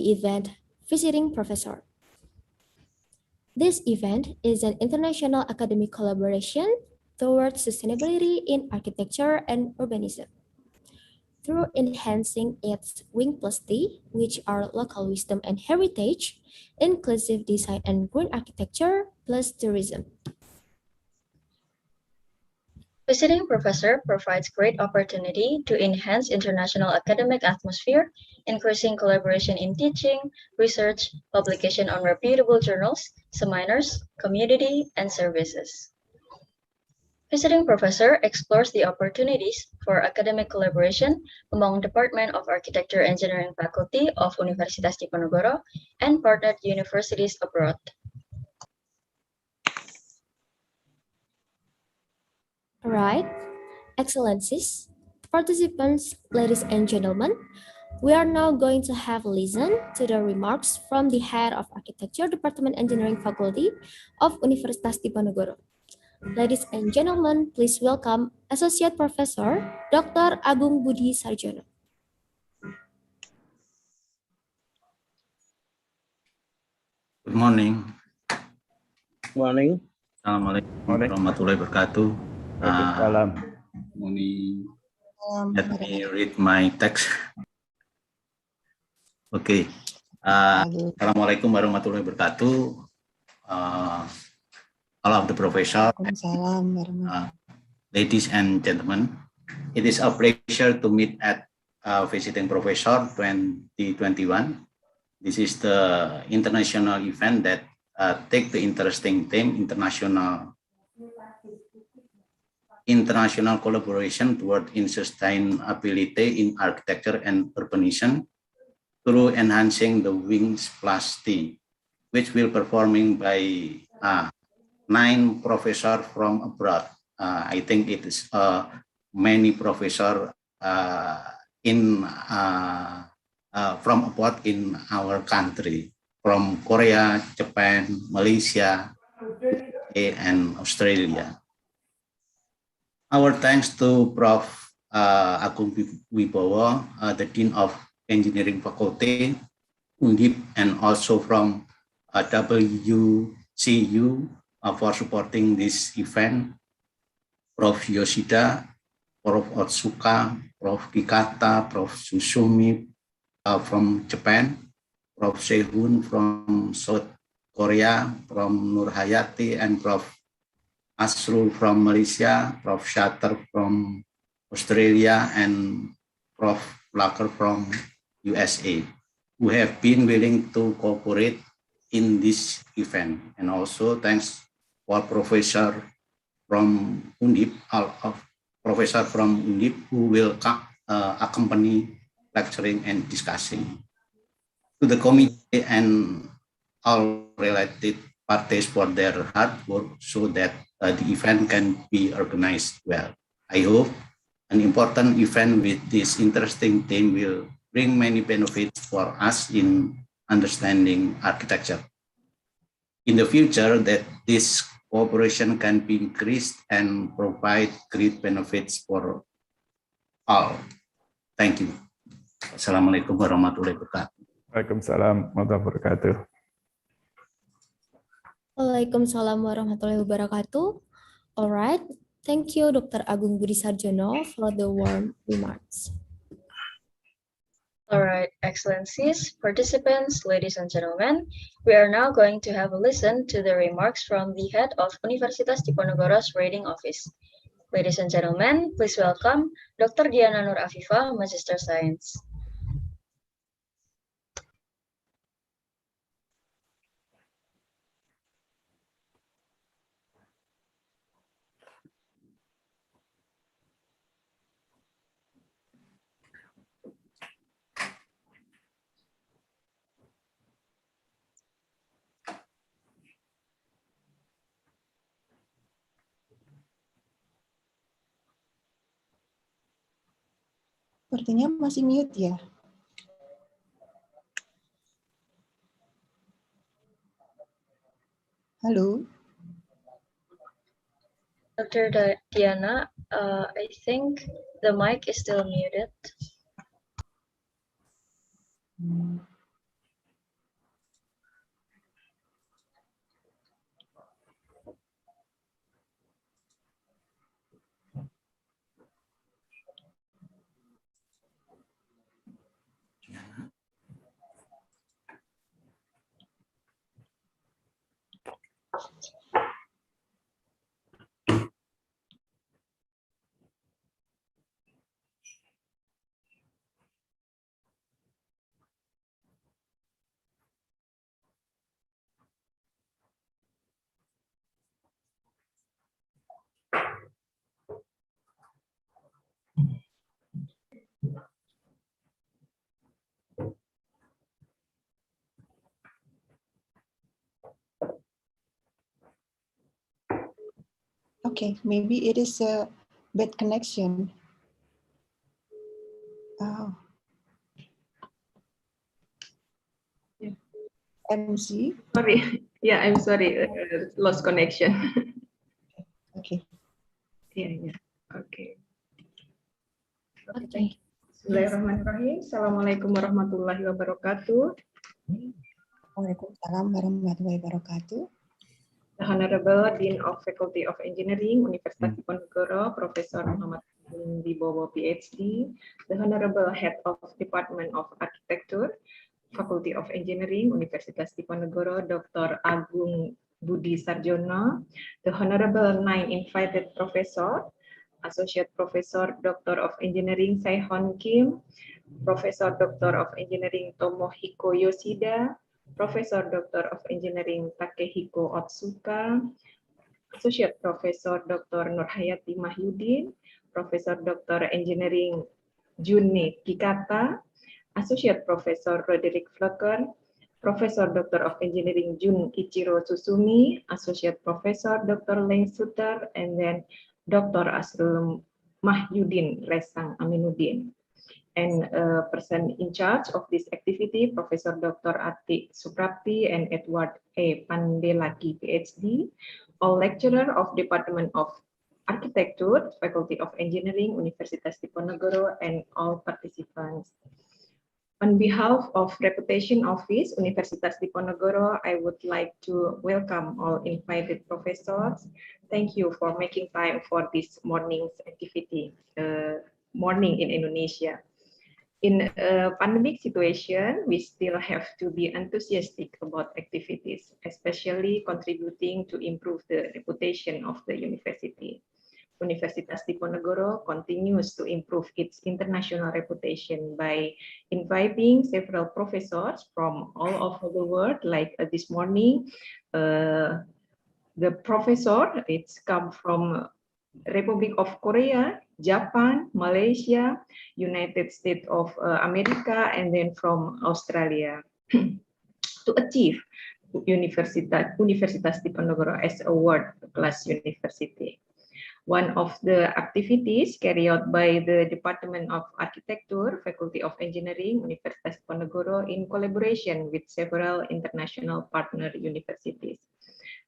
event Visiting Professor. This event is an international academic collaboration towards sustainability in architecture and urbanism. Through enhancing its Wing Plus T, which are local wisdom and heritage, inclusive design and green architecture, plus tourism. Visiting Professor provides great opportunity to enhance international academic atmosphere, increasing collaboration in teaching, research, publication on reputable journals, seminars, community, and services. Visiting Professor explores the opportunities for academic collaboration among Department of Architecture Engineering faculty of Universitas Diponegoro and partnered universities abroad. Alright, Excellencies, participants, ladies and gentlemen, we are now going to have a listen to the remarks from the head of Architecture Department Engineering Faculty of Universitas Diponegoro. Ladies and gentlemen, please welcome Associate Professor Dr. Agung Budi Sarjono. Good morning. Morning. Assalamualaikum warahmatullahi wabarakatuh. Morning. Let me read my text. Okay. Assalamualaikum warahmatullahi wabarakatuh. All of the professors, ladies and gentlemen, it is a pleasure to meet at Visiting Professor 2021. This is the international event that take the interesting theme, international collaboration toward sustainability in architecture and urbanism through enhancing the Wings Plus T, which will performing by 9 professors from abroad. I think it is many professors from abroad in our country, from Korea, Japan, Malaysia, and Australia. Our thanks to Prof. Agung Wibowo, the Dean of Engineering Faculty, Undip, and also from WCU for supporting this event. Prof. Yoshida, Prof. Otsuka, Prof. Kikata, Prof. Susumi from Japan, Prof. Sehun from South Korea, from Nurhayati, and Prof. Asrul from Malaysia, Prof. Shatter from Australia, and Prof. Laker from USA, who have been willing to cooperate in this event. And also thanks for Professor from Undip, Professor from Undip, who will accompany lecturing and discussing. To the committee and all related parties for their hard work so that the event can be organized well. I hope an important event with this interesting theme will bring many benefits for us in understanding architecture. In the future, that this cooperation can be increased and provide great benefits for all. Thank you. Assalamualaikum warahmatullahi wabarakatuh. Waalaikumsalam warahmatullahi wabarakatuh. Waalaikumsalam warahmatullahi wabarakatuh. Alright, thank you Dr. Agung Budi Sarjono for the warm remarks. Alright, Excellencies, participants, ladies and gentlemen, we are now going to have a listen to the remarks from the head of Universitas Diponegoro's Rating Office. Ladies and gentlemen, please welcome Dr. Diana Nur Afifah, Magister Science. Sepertinya masih mute ya. Halo. Dr. Diana, I think the mic is still muted. Okay, maybe it is a bad connection. Oh. Yeah. MC? Sorry. Yeah, I'm sorry. Lost connection. Okay. Yeah. Okay. Okay. Bismillahirrahmanirrahim. Assalamualaikum warahmatullahi wabarakatuh. Waalaikumsalam warahmatullahi wabarakatuh. The Honorable Dean of Faculty of Engineering, Universitas Diponegoro, Professor Muhammad Wibowo, PhD. The Honorable Head of Department of Architecture, Faculty of Engineering, Universitas Diponegoro, Dr. Agung Budi Sarjono. The Honorable 9 invited Professor, Associate Professor, Doctor of Engineering Saihon Kim, Professor Doctor of Engineering Tomohiko Yoshida, Professor Doctor of Engineering Takehiko Otsuka, Associate Professor Dr. Nurhayati Mahyudin, Professor Dr. Engineering June Kikata, Associate Professor Roderick Flecker, Professor Dr. of Engineering Jun Ichiro Susumi, Associate Professor Dr. Leng Suter, and then Dr. Asrul Mahyudin Resang Aminuddin. And person in charge of this activity, Professor Dr. Atik Suprapti and Edward A. Pandelaki, PhD, all lecturer of Department of Architecture, Faculty of Engineering, Universitas Diponegoro, and all participants. On behalf of Reputation Office, Universitas Diponegoro, I would like to welcome all invited professors. Thank you for making time for this morning's activity, morning in Indonesia. In a pandemic situation, we still have to be enthusiastic about activities, especially contributing to improve the reputation of the university. Universitas Diponegoro continues to improve its international reputation by inviting several professors from all over the world, like this morning, the professor, it's come from Republic of Korea, Japan, Malaysia, United States of America, and then from Australia to achieve Universitas Diponegoro as a world-class university. One of the activities carried out by the Department of Architecture, Faculty of Engineering, Universitas Diponegoro in collaboration with several international partner universities,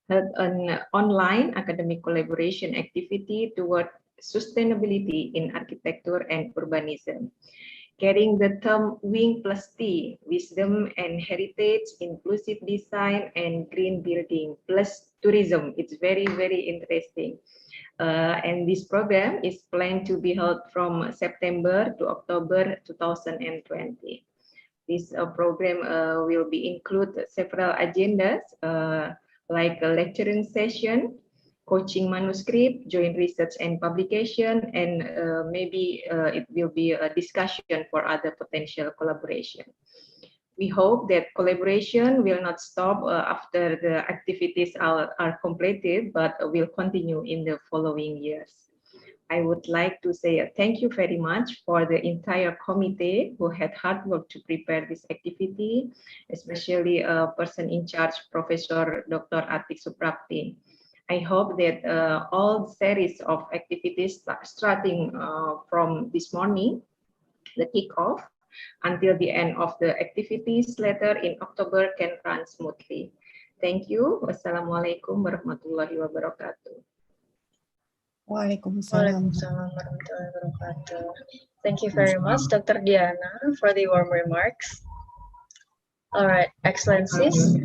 held an online academic collaboration activity toward sustainability in architecture and urbanism, carrying the term Wing plus T, wisdom and heritage, inclusive design, and green building plus tourism. It's very, very interesting. And this program is planned to be held from September to October 2020. This program will be include several agendas, like a lecturing session, coaching manuscript, joint research and publication, and maybe it will be a discussion for other potential collaboration. We hope that collaboration will not stop after the activities are completed, but will continue in the following years. I would like to say thank you very much for the entire committee who had hard work to prepare this activity, especially a person in charge, Professor Dr. Atik Suprapti. I hope that all series of activities starting from this morning, the kickoff, until the end of the activities later in October can run smoothly. Thank you. Wassalamualaikum warahmatullahi wabarakatuh. Waalaikumsalam. Warahmatullahi wabarakatuh. Thank you very much, Dr. Diana, for the warm remarks. All right, Excellencies.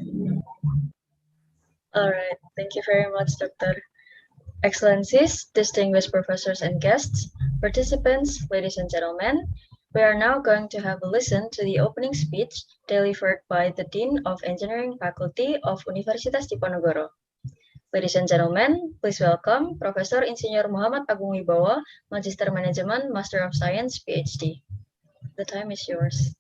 All right, thank you very much, Dr. Excellencies, distinguished professors and guests, participants, ladies and gentlemen, we are now going to have a listen to the opening speech delivered by the Dean of Engineering Faculty of Universitas Diponegoro. Ladies and gentlemen, please welcome Professor Insinyur Muhammad Agung Wibowo, Magister Manajemen, Master of Science, PhD. The time is yours.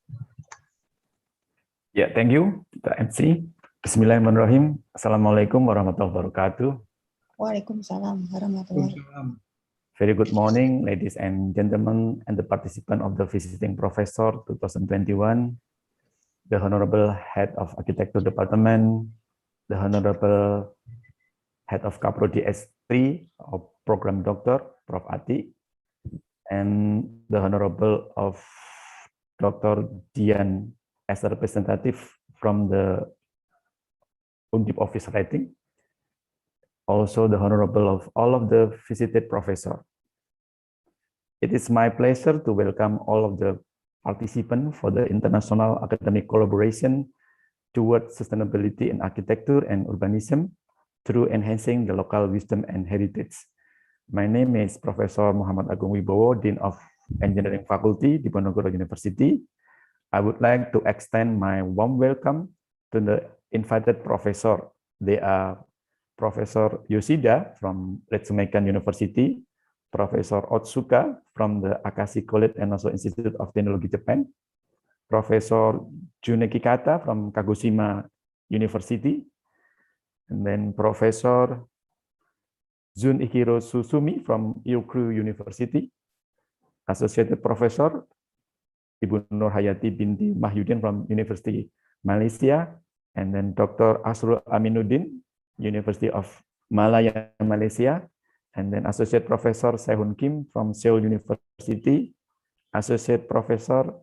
Yeah, thank you, the MC. Bismillahirrahmanirrahim. Assalamualaikum warahmatullahi wabarakatuh. Waalaikumsalam warahmatullahi wabarakatuh. Very good morning, ladies and gentlemen, and the participant of the Visiting Professor 2021, the Honorable Head of Architecture Department, the Honorable Head of Kaprodi 3 of Program Doctor, Prof. Ati, and the Honorable of Dr. Dian as a representative from the Undip Office Writing. Also the Honorable of all of the visited professor. It is my pleasure to welcome all of the participants for the international academic collaboration towards sustainability in architecture and urbanism through enhancing the local wisdom and heritage. My name is Professor Muhammad Agung Wibowo, Dean of Engineering Faculty, Diponegoro University. I would like to extend my warm welcome to the invited professor. They are Professor Yoshida from Ritsumeikan University, Professor Otsuka from the Akashi College and also Institute of Technology Japan, Professor Juneki Kata from Kagoshima University, and then Professor Junichiro Susumi from Ryukyu University, Associated Professor Ibu Nur Hayati binti Mahyudin from University Malaysia, and then Dr. Asrul Aminuddin, University of Malaya, Malaysia, and then Associate Professor Sehun Kim from Seoul University, Associate Professor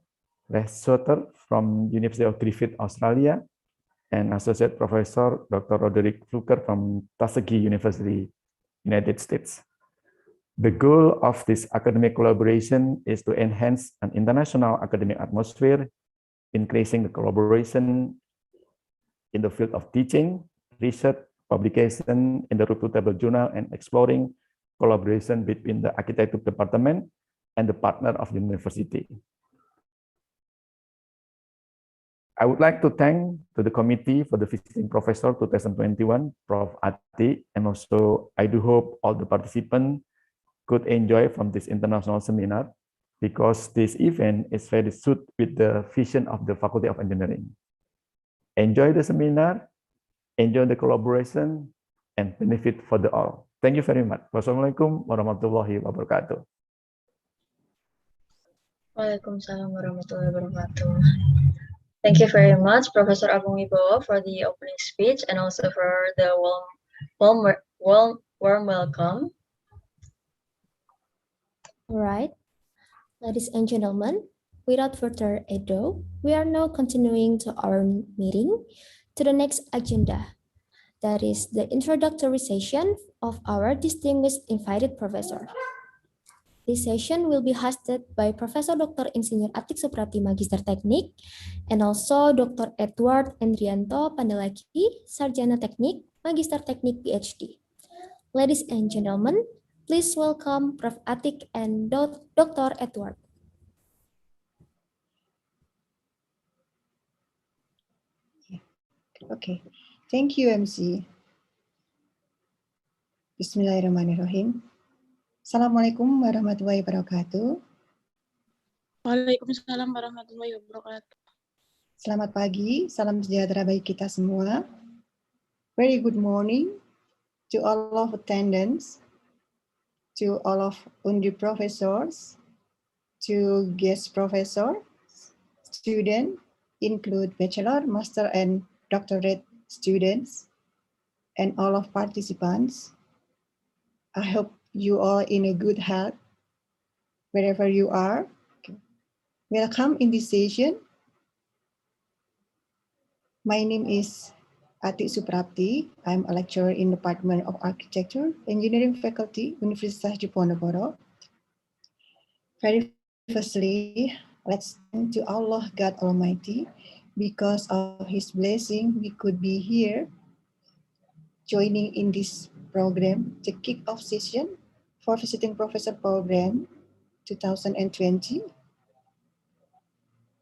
Les Soter from University of Griffith, Australia, and Associate Professor Dr. Roderick Fluker from Tuskegee University, United States. The goal of this academic collaboration is to enhance an international academic atmosphere, increasing the collaboration in the field of teaching, research, publication in the reputable journal, and exploring collaboration between the architecture department and the partner of the university. I would like to thank to the committee for the visiting professor 2021, Prof. Ati, and also I do hope all the participants could enjoy from this international seminar, because this event is very suited with the vision of the Faculty of Engineering. Enjoy the seminar, enjoy the collaboration, and benefit for the all. Thank you very much. Wassalamualaikum warahmatullahi wabarakatuh. Waalaikumsalam warahmatullahi wabarakatuh. Thank you very much, Professor Agung Wibowo, for the opening speech and also for the warm welcome. All right, ladies and gentlemen, without further ado, we are now continuing to our meeting to the next agenda. That is the introductory session of our distinguished invited professor. This session will be hosted by Professor Dr. Insinyur Atik Suprapti, Magister Teknik, and also Dr. Edward Endrianto Pandalaki, Sarjana Teknik, Magister Teknik PhD. Ladies and gentlemen, please welcome Prof. Atik and Dr. Edward. Okay, thank you, MC. Bismillahirrahmanirrahim. Assalamualaikum warahmatullahi wabarakatuh. Waalaikumsalam warahmatullahi wabarakatuh. Selamat pagi, salam sejahtera bagi kita semua. Very good morning to all of attendants, to all of Undip professors, to guest professor, student, include bachelor, master, and doctorate students, and all of participants. I hope you all in a good health wherever you are. Welcome in this session. My name is Atik Suprapti. I'm a lecturer in the Department of Architecture, Engineering Faculty, Universitas Diponegoro. Very firstly, let's thank to Allah God Almighty. Because of His blessing, we could be here joining in this program, the kick-off session for Visiting Professor Program 2020,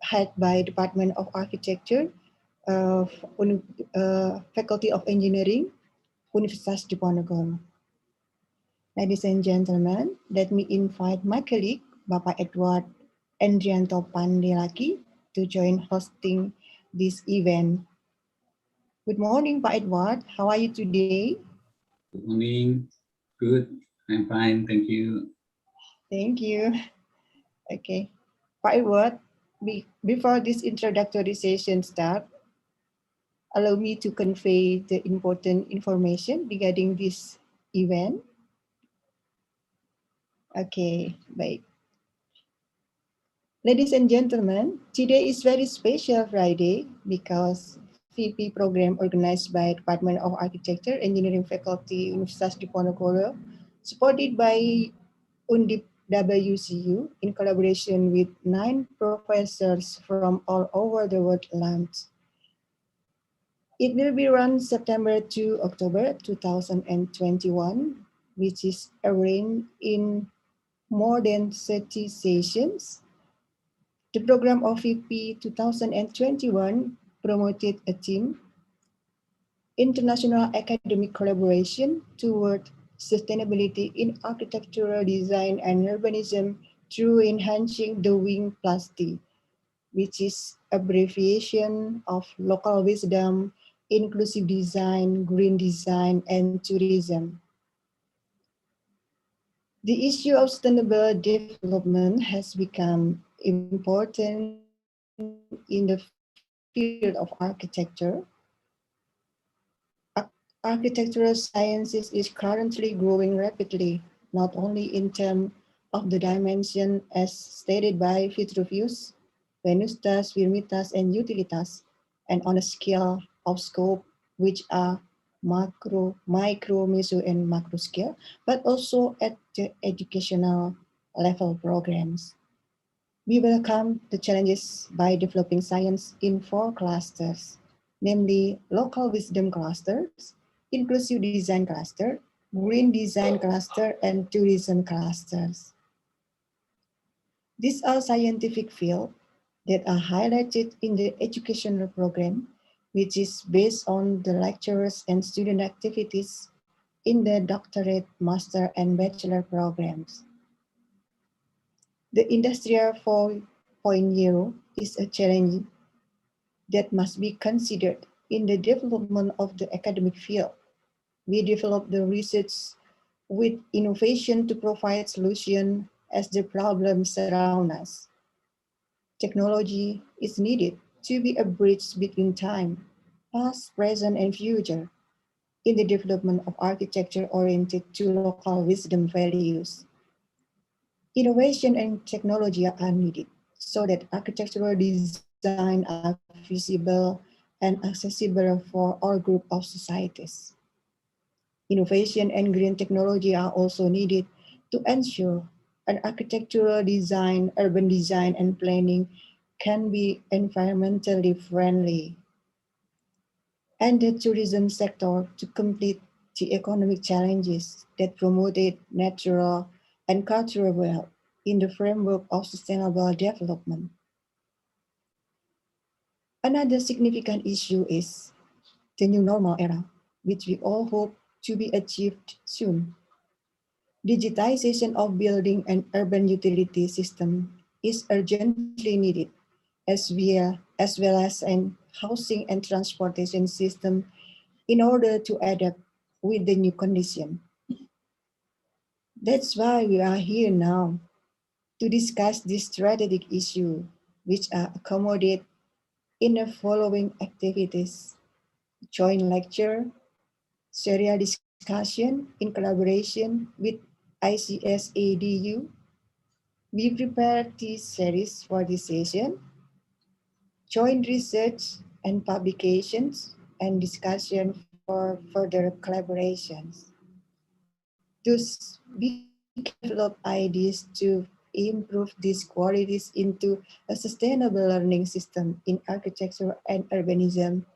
had by Department of Architecture of Faculty of Engineering, Universitas Diponegoro. Ladies and gentlemen, let me invite my colleague, Bapak Edward Endrianto Pandalaki, to join hosting this event. Good morning, Pak Edward. How are you today? Good morning. Good. I'm fine. Thank you. Thank you. Okay. Pak Edward, before this introductory session starts, allow me to convey the important information regarding this event. Okay, baik. Ladies and gentlemen, today is very special Friday because VP program organized by Department of Architecture Engineering Faculty Universitas Diponegoro, supported by Undip WCU in collaboration with 9 professors from all over the world launched. It will be run September to October 2021, which is arranged in more than 30 sessions. The program of VP 2021 promoted a theme, international academic collaboration toward sustainability in architectural design and urbanism through enhancing the wing plus D, which is abbreviation of local wisdom, inclusive design, green design, and tourism. The issue of sustainable development has become important in the field of architecture. Architectural sciences is currently growing rapidly, not only in terms of the dimension as stated by Vitruvius, Venustas, Virmitas, and Utilitas, and on a scale of scope which are macro, micro, meso, and macro scale, but also at the educational level programs. We welcome the challenges by developing science in 4 clusters, namely local wisdom clusters, inclusive design cluster, green design cluster, and tourism clusters. These are scientific fields that are highlighted in the educational program, which is based on the lectures and student activities in the doctorate, master, and bachelor programs. The Industrial 4.0 is a challenge that must be considered in the development of the academic field. We develop the research with innovation to provide solutions as the problems surround us. Technology is needed to be a bridge between time, past, present, and future in the development of architecture oriented to local wisdom values. Innovation and technology are needed so that architectural design are visible and accessible for all groups of societies. Innovation and green technology are also needed to ensure an architectural design, urban design, and planning can be environmentally friendly. And the tourism sector to complete the economic challenges that promoted natural and cultural wealth in the framework of sustainable development. Another significant issue is the new normal era, which we all hope to be achieved soon. Digitization of building and urban utility system is urgently needed, as well as an housing and transportation system in order to adapt with the new condition. That's why we are here now to discuss this strategic issue, which are accommodated in the following activities: joint lecture, serial discussion in collaboration with ICSADU. We prepared this series for this session, joint research and publications, and discussion for further collaborations. Thus, we can develop ideas to improve these qualities into a sustainable learning system in architecture and urbanism,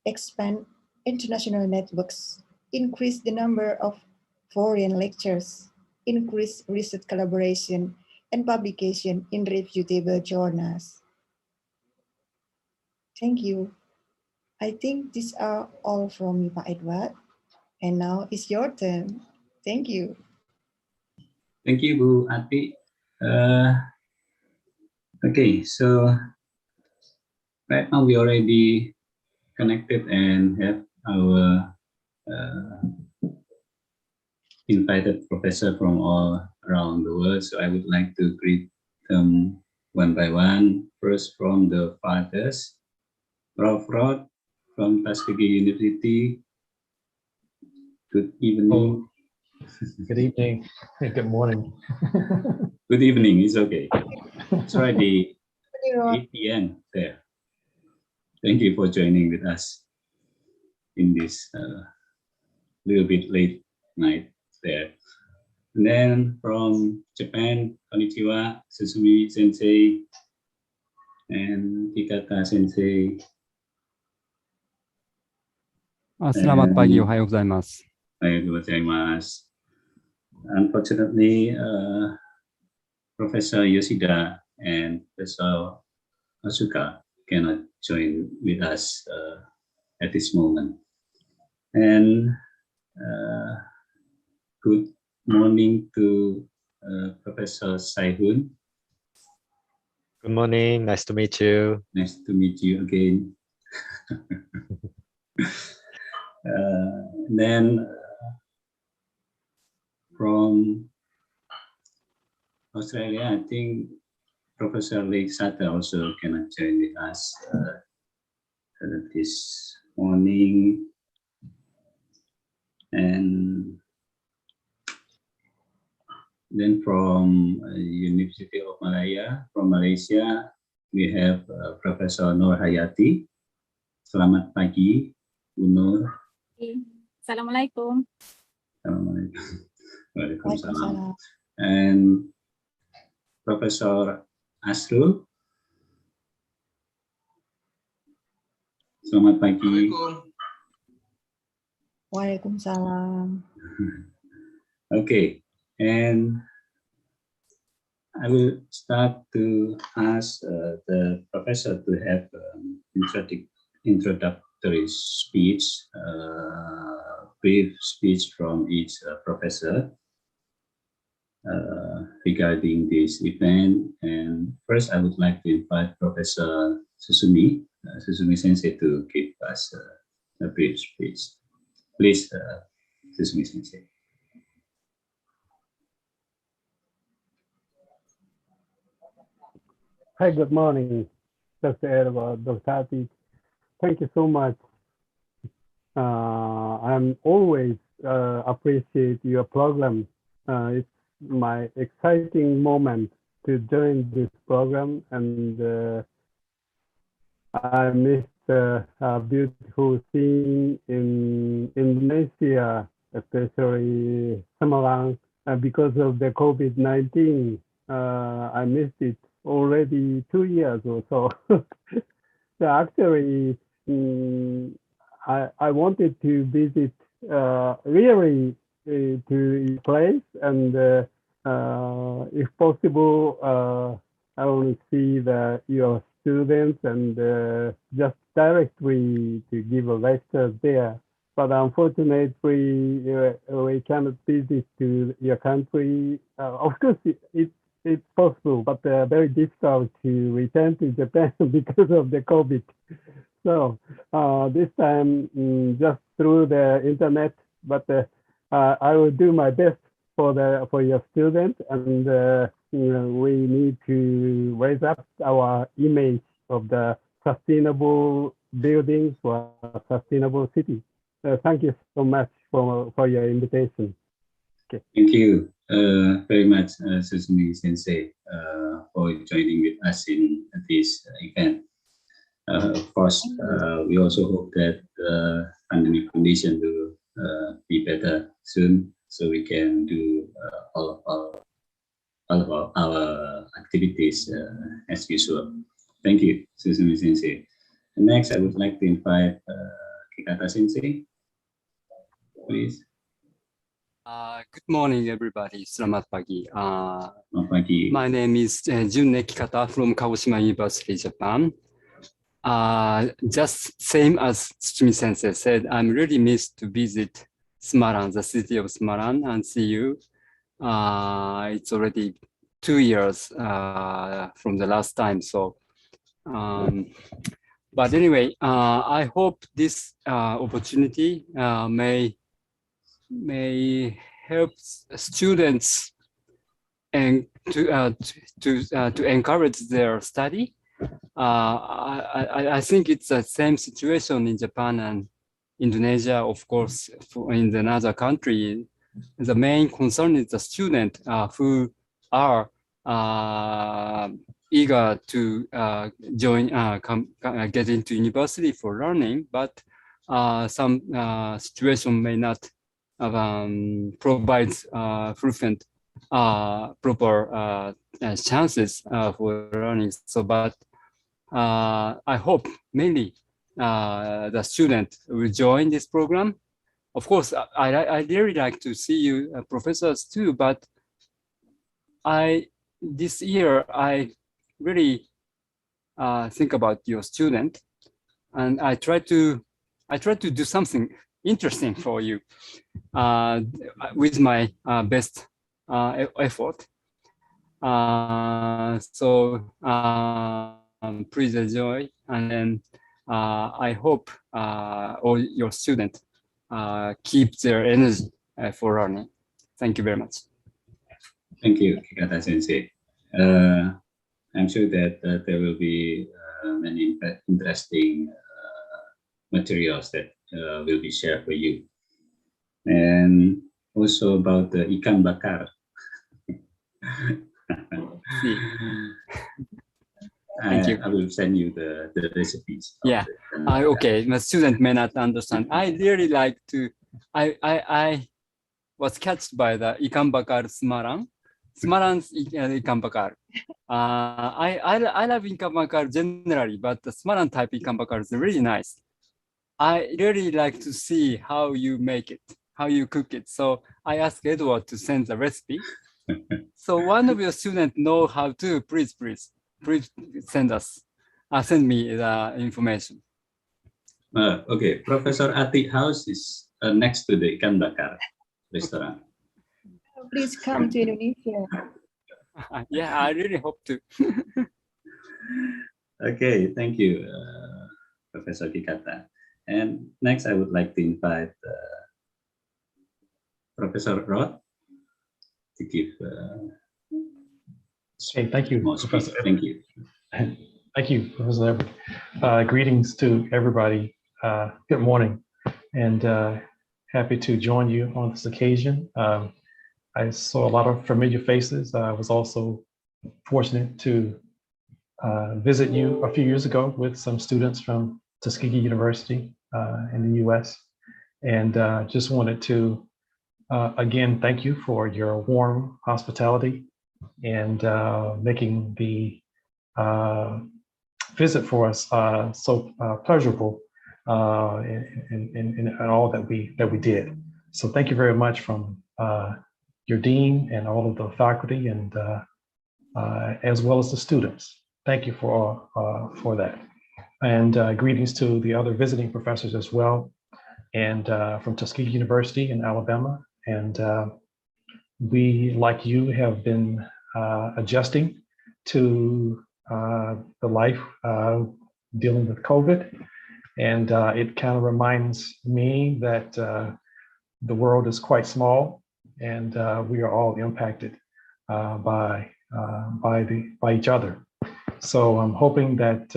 expand international networks, increase the number of foreign lectures, increase research collaboration and publication in reputable journals. Thank you. I think these are all from me, Pak Edward. And now it's your turn. Thank you. Thank you, Bu Ati. Okay, so right now we already connected and have our invited professor from all around the world. So I would like to greet them one by one. First from the fathers, Prof. Rod from Tuskegee University. Good evening. Good evening. Good morning. Good evening. It's okay. It's already 8 p.m. there. Thank you for joining with us in this little bit late night there. And then from Japan, konnichiwa, Susumi Sensei, and Hikata Sensei. Selamat pagi, ohayou gozaimasu. Ohayou gozaimasu. Unfortunately, Professor Yoshida and Professor Asuka cannot join with us at this moment. And good morning to Professor Saihun. Good morning. Nice to meet you. Nice to meet you again. Then from Australia, I think Professor Lake Sata also cannot join with us this morning. And then from University of Malaya, from Malaysia, we have Professor Nur Hayati. Selamat pagi, Bu Nur. Assalamualaikum. Assalamualaikum. Waalaikumsalam. And Professor Asrul. Selamat pagi. Waalaikumsalam. Okay, and I will start to ask the professor to have introductory speech, brief speech from each professor regarding this event. And first, I would like to invite Professor Susumi Sensei to give us a brief speech. Please, Susumi Sensei. Hi, good morning, Dr. Erwa, Dr. Ati. Thank you so much. I'm always appreciate your program. It's my exciting moment to join this program, and I missed a beautiful scene in Indonesia, especially Semarang, because of the COVID-19. I missed it already 2 years or so. So actually, I wanted to visit really to place, and if possible, I want to see your students and just directly to give a lecture there. But unfortunately, we cannot visit to your country. Of course, it's possible, but very difficult to return to Japan because of the COVID. So this time, just through the internet, but I will do my best for your students, and we need to raise up our image of the sustainable buildings for a sustainable city. Thank you so much for your invitation. Okay. Thank you very much, Susumi Sensei, for joining with us in this event. Of course, we also hope that the pandemic condition will be better soon, so we can do all of our activities as usual. Thank you, Susumi Sensei. And next, I would like to invite Hikata Sensei, please. Good morning, everybody. Selamat pagi. Selamat pagi. My name is Jun Kikata from Kagoshima University, Japan. Just same as Tsumi Sensei said, I'm really missed to visit Semarang, the city of Semarang, and see you. It's already 2 years from the last time. So, but anyway, I hope this opportunity may help students and to encourage their study. I think it's the same situation in Japan and Indonesia. Of course, in another country, the main concern is the student who are eager to join, get into university for learning, but some situation may not provide frequent proper chances for learning. So, but I hope mainly the student will join this program. Of course, I really like to see you professors too, but this year I really think about your student, and I try to do something interesting for you with my best effort. So please enjoy, and then I hope all your students keep their energy for learning. Thank you very much. Thank you, Kikata Sensei. I'm sure that there will be many interesting materials that will be shared for you. And also about the ikan bakar. Thank you. I will send you the recipes. Yeah. Okay. My student may not understand. I really like to. I was catched by the ikan bakar Semarang. Semarang's ikan bakar. I love ikan bakar generally, but the Semarang type ikan bakar is really nice. I really like to see how you make it, how you cook it. So I asked Edward to send the recipe. So one of your students know how to. Please send me the information. Okay, Professor Ati house is next to the ikan bakar restaurant. Please come to Indonesia. Yeah, I really hope to. Okay, thank you, Professor Kikata. And next, I would like to invite Professor Rod to give. Okay, thank you, Professor. Thank you. Thank you, Professor. Greetings to everybody. Good morning, and happy to join you on this occasion. I saw a lot of familiar faces. I was also fortunate to visit you a few years ago with some students from Tuskegee University in the US. And just wanted to, again, thank you for your warm hospitality and making the visit for us so pleasurable in all that we did. So thank you very much from your dean and all of the faculty, and as well as the students. Thank you for that. And greetings to the other visiting professors as well, and from Tuskegee University in Alabama. And we, like you, have been adjusting to the life dealing with COVID. And it kind of reminds me that the world is quite small, and we are all impacted by each other. So I'm hoping that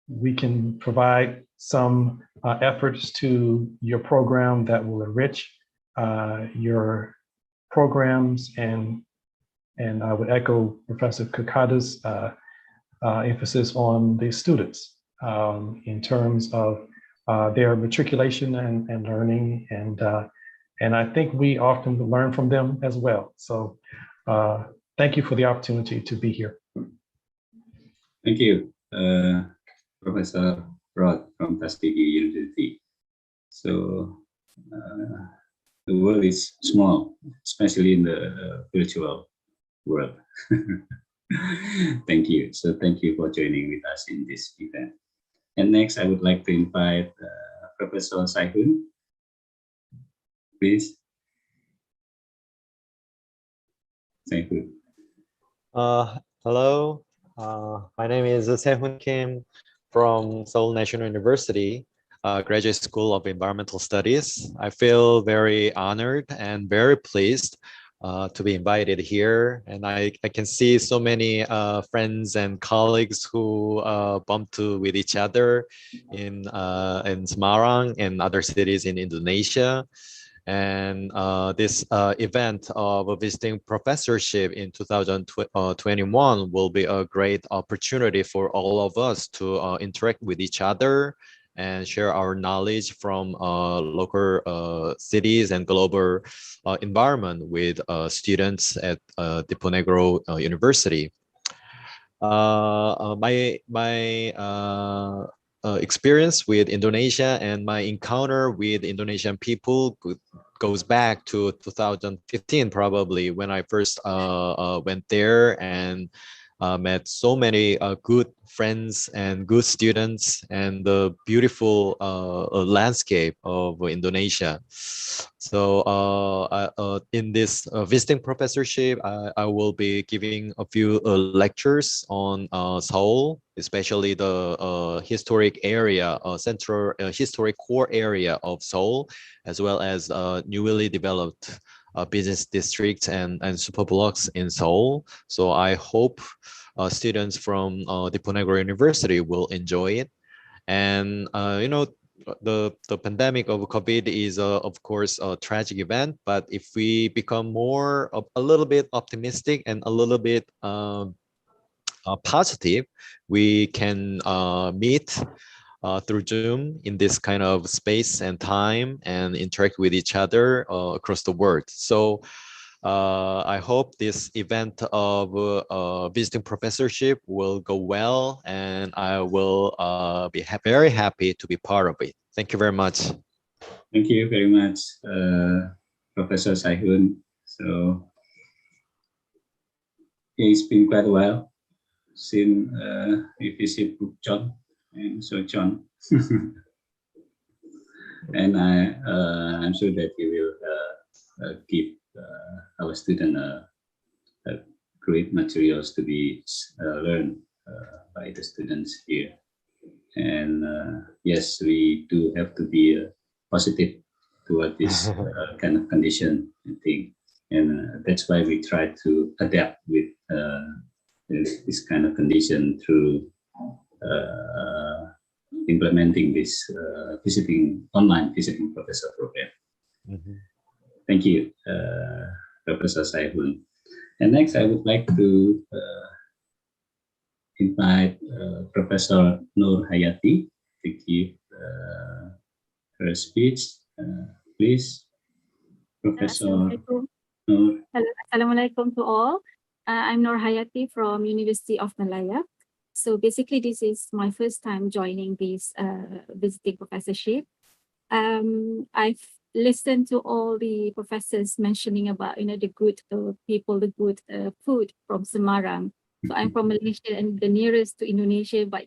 we can provide some efforts to your program that will enrich your programs, and I would echo Professor Kikata's emphasis on the students in terms of their matriculation and learning, and I think we often learn from them as well. So thank you for the opportunity to be here. Thank you, Professor Rod from Tuskegee University. So the world is small, especially in the virtual world. Thank you. So thank you for joining with us in this event. And next, I would like to invite Professor Saihun. Please. Saihun. Hello, my name is Sehun Kim from Seoul National University, Graduate School of Environmental Studies. I feel very honored and very pleased to be invited here, and I can see so many friends and colleagues who bumped with each other in Semarang and other cities in Indonesia. And this event of a visiting professorship in 2021 will be a great opportunity for all of us to interact with each other and share our knowledge from local cities and global environment with students at Diponegoro University. My experience with Indonesia and my encounter with Indonesian people goes back to 2015, probably, when I first went there and met so many good friends and good students and the beautiful landscape of Indonesia. So in this visiting professorship, I will be giving a few lectures on Seoul, especially the historic area, central historic core area of Seoul, as well as newly developed business districts and super blocks in Seoul. So I hope students from Diponegoro University will enjoy it. And you know, the pandemic of COVID is of course a tragic event, but if we become more a little bit optimistic and a little bit positive, we can meet through Zoom in this kind of space and time and interact with each other across the world. So I hope this event of visiting professorship will go well, and I will be very happy to be part of it. Thank you very much. Thank you very much, Professor Saihun. So it's been quite a while since we visit John and so John. And I'm sure that you will give our student great materials to be learned by the students here. And yes, we do have to be positive toward this kind of condition, I think. And that's why we try to adapt with this kind of condition through implementing this online visiting professor program. Mm-hmm. Thank you, Professor Saihun. And next, I would like to invite Professor Nur Hayati to give her speech. Please, Professor Nur. Assalamualaikum to all. I'm Nur Hayati from University of Malaya. So basically, this is my first time joining this visiting professorship. I've listened to all the professors mentioning about, you know, the good people, the good food from Semarang. So I'm from Malaysia and the nearest to Indonesia, but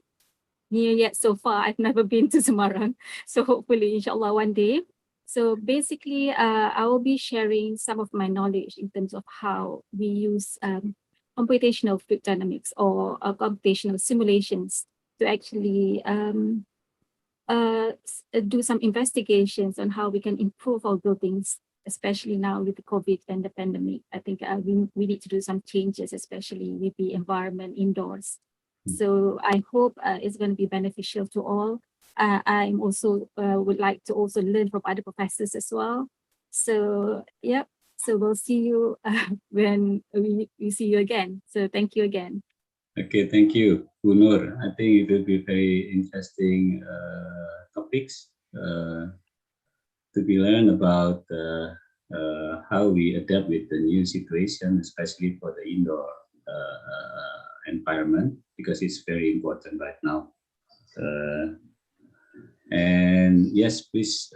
near yet so far, I've never been to Semarang. So hopefully, inshallah, one day. So basically, I will be sharing some of my knowledge in terms of how we use computational fluid dynamics or computational simulations to actually do some investigations on how we can improve our buildings, especially now with the COVID and the pandemic. I think we need to do some changes, especially with the environment indoors. So I hope it's going to be beneficial to all. I'm also would like to also learn from other professors as well. So yeah, so we'll see you when we see you again. So thank you again. Okay, thank you, Nur. I think it will be very interesting topics to be learned about how we adapt with the new situation, especially for the indoor environment, because it's very important right now. And yes, please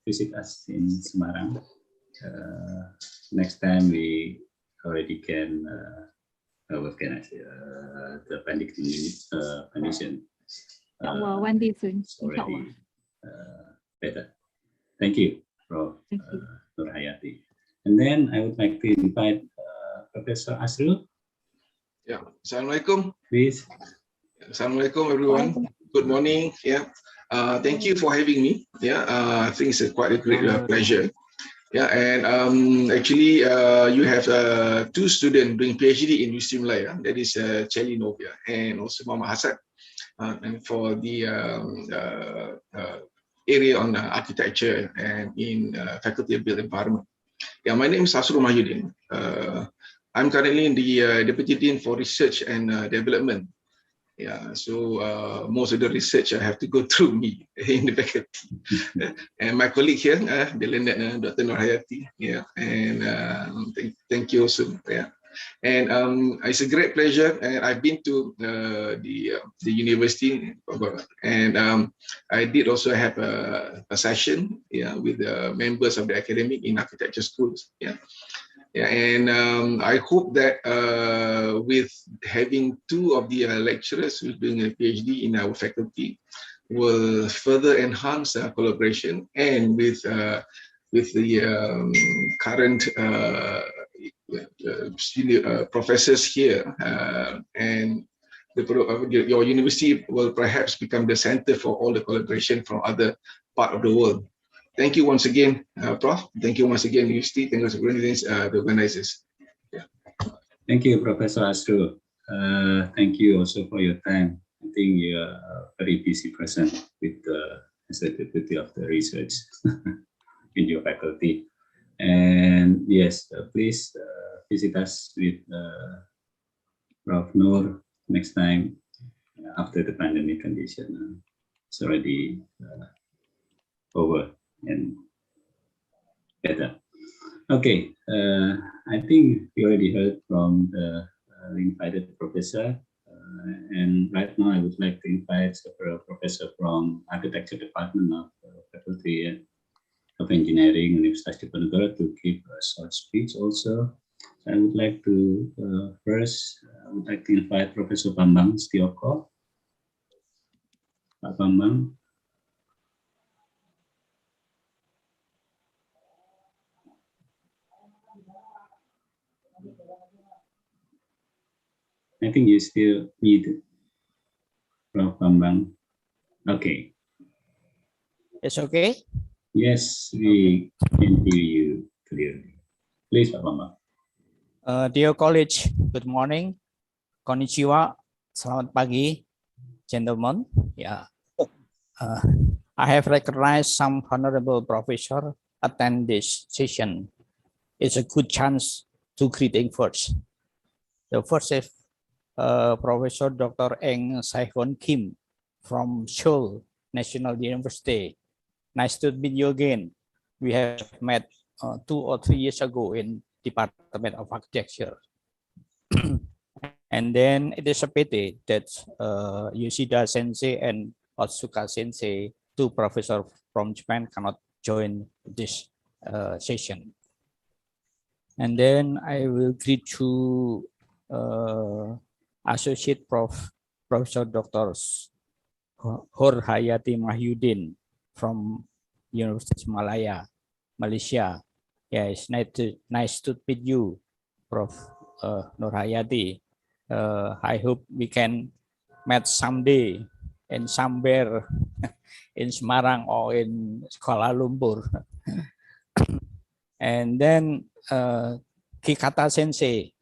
visit us in Semarang. Next time we already can. What can I say? The pandemic condition. Well, one day soon. Already better. Thank you, Prof. Nur Hayati. And then I would like to invite Professor Asrul. Yeah. Assalamualaikum. Please. Assalamualaikum, everyone. Good morning. Yeah. Thank you for having me. Yeah. I think it's quite a great pleasure. Yeah, and actually, you have two students doing PhD in Universiti Malaya. That is Chelly Novia and also Mama Hassan. And for the area on architecture and in Faculty of Built Environment. Yeah, my name is Asrul Mahyudin. I'm currently in the Deputy Dean for Research and Development. Yeah, so most of the research I have to go through me in the faculty. And my colleague here, the learned Dr. Nur Hayati. Yeah, and thank you also. Yeah. And it's a great pleasure. And I've been to the university, and I did also have a session, yeah, with the members of the academic in architecture schools. Yeah, yeah, and I hope that with having two of the lecturers who's doing a PhD in our faculty, will further enhance collaboration, and with the current professors here, and your university will perhaps become the center for all the collaboration from other part of the world. Thank you once again, Prof. Thank you once again, University. Thank you for the organizers. Yeah. Thank you, Professor Asru. Thank you also for your time. I think you are a very busy person with the activity of the research in your faculty. And yes, please visit us with Prof. Nur next time after the pandemic condition is already over and better. Okay, I think we already heard from the invited professor, and right now I would like to invite several professor from Architecture Department of Faculty of Engineering, Universiti Diponegoro, to give a short speech also. I would like to first, I would like to invite Professor Bambang Setioko. Pak Bambang. I think you still need Prof. Bambang. Okay. It's okay? Yes, we can hear you clearly. Please, Pak Bambang. Dear college, good morning. Konnichiwa. Selamat pagi, gentlemen. Yeah. I have recognized some honorable professor attend this session. It's a good chance to greeting first. The first is Professor Dr. Eng Saihon Kim from Seoul National University. Nice to meet you again. We have met 2 or 3 years ago in Department of Architecture. And then it is a pity that Yoshida Sensei and Otsuka Sensei, 2 professors from Japan, cannot join this session. And then I will greet to Associate Professor Dr. Hor Hayati Mahyudin from University Malaya, Malaysia. Yeah, it's nice to meet you, Prof. Nur Hayati. I hope we can meet someday in somewhere in Semarang or in Kuala Lumpur. And then Kikata Sensei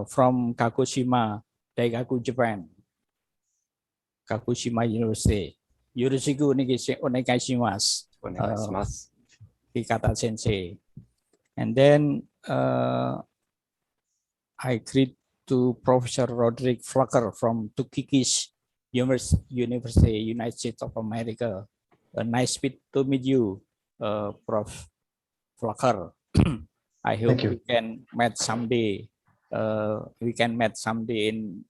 from Kagoshima, Daigaku, Japan. Kagoshima University. Yoroshiku onegaishimasu. Kikata Sensei. And then I greet to Professor Roderick Flucker from Tuskegee University, United States of America. Nice to meet you, Prof. Flucker. I hope we can meet someday. We can meet someday in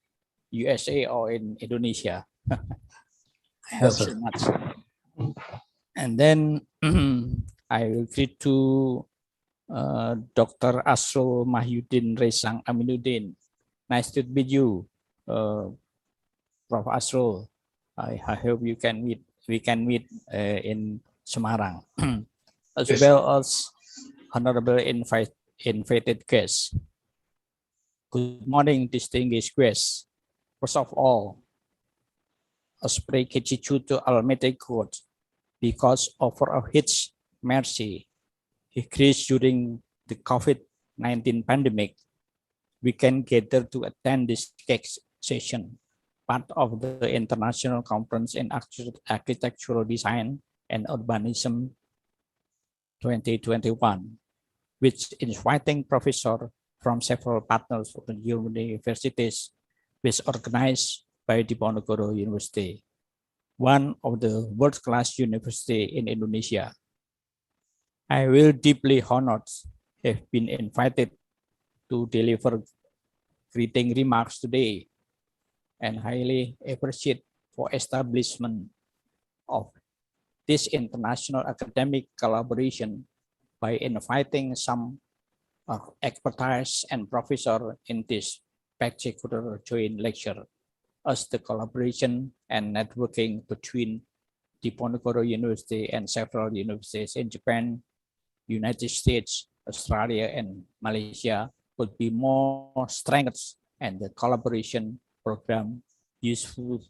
USA or in Indonesia. I hope so much. And then I will greet to Dr. Asrul Mahyudin Resang Aminuddin. Nice to meet you, Prof. Asrul. I hope we can meet in Semarang. As well as honorable invited guests. Good morning, distinguished guests. First of all, I pray to Almighty God, because of His mercy, His grace during the COVID-19 pandemic, we can gather to attend this session, part of the International Conference in Architectural Design and Urbanism 2021, which inviting professors from several partners of the universities, which organized by Diponegoro University, one of the world-class university in Indonesia. I will deeply honored have been invited to deliver greeting remarks today and highly appreciate for establishment of this international academic collaboration by inviting some expertise and professor in this particular joint lecture as the collaboration and networking between Diponegoro University and several universities in Japan, United States, Australia, and Malaysia would be more strengthened, and the collaboration program useful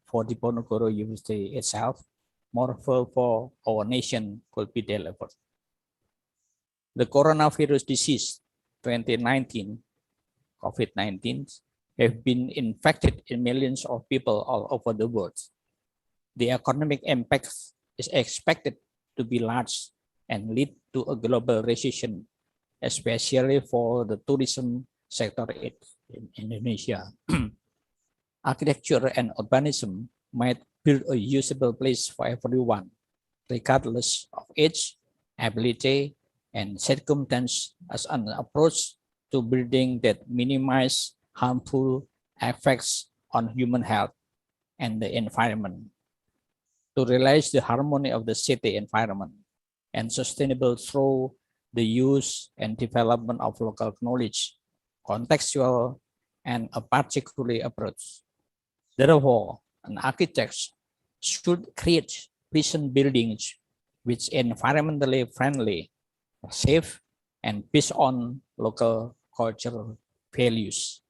for Diponegoro University itself, more for our nation could be delivered. The coronavirus disease 2019, COVID-19, have been infected in millions of people all over the world. The economic impact is expected to be large and lead to a global recession, especially for the tourism sector in Indonesia. Architecture and urbanism might build a usable place for everyone, regardless of age, ability, and circumstance, as an approach to building that minimize harmful effects on human health and the environment. To realize the harmony of the city environment and sustainable through the use and development of local knowledge, contextual, and a particular approach. Therefore, an architect should create prison buildings which environmentally friendly, safe, and based on local cultural values.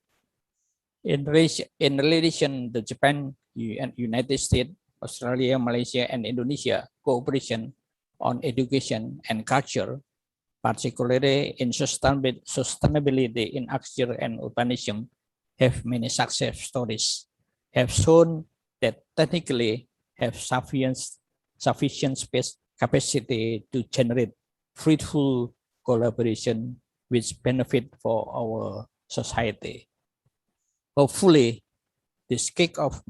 In relation to Japan, United States, Australia, Malaysia, and Indonesia cooperation on education and culture, particularly in sustainability in architecture and urbanism, have many success stories, have shown that technically have sufficient space capacity to generate fruitful collaboration which benefit for our society. Hopefully, this kick-off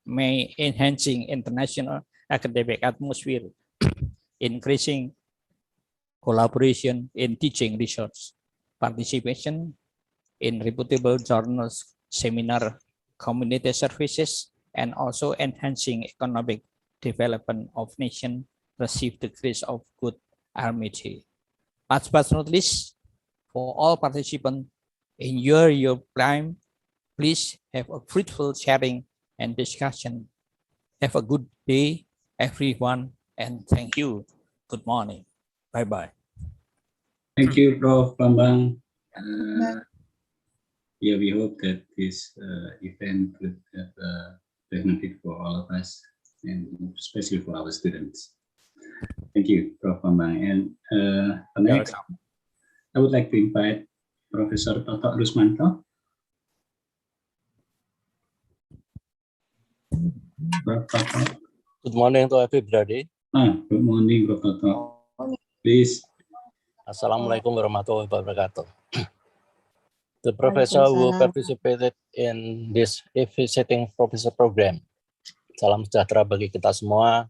may enhancing international academic atmosphere, increasing collaboration in teaching research, participation in reputable journals, seminar, community services, and also enhancing economic development of nation receive the grace of good amity. Last but not least, for all participants, enjoy your time. Please have a fruitful sharing and discussion. Have a good day, everyone, and thank you. Good morning. Bye-bye. Thank you, Prof. Bambang. Yeah, we hope that this event could have a benefit for all of us, and especially for our students. Thank you, Prof. Bambang. And next, I would like to invite Professor Toto Rusmanto. Good morning to everybody. Good morning, Prof. Toto. Please. Assalamualaikum warahmatullahi wabarakatuh. The professor who participated in this visiting professor program. Salam sejahtera bagi kita semua.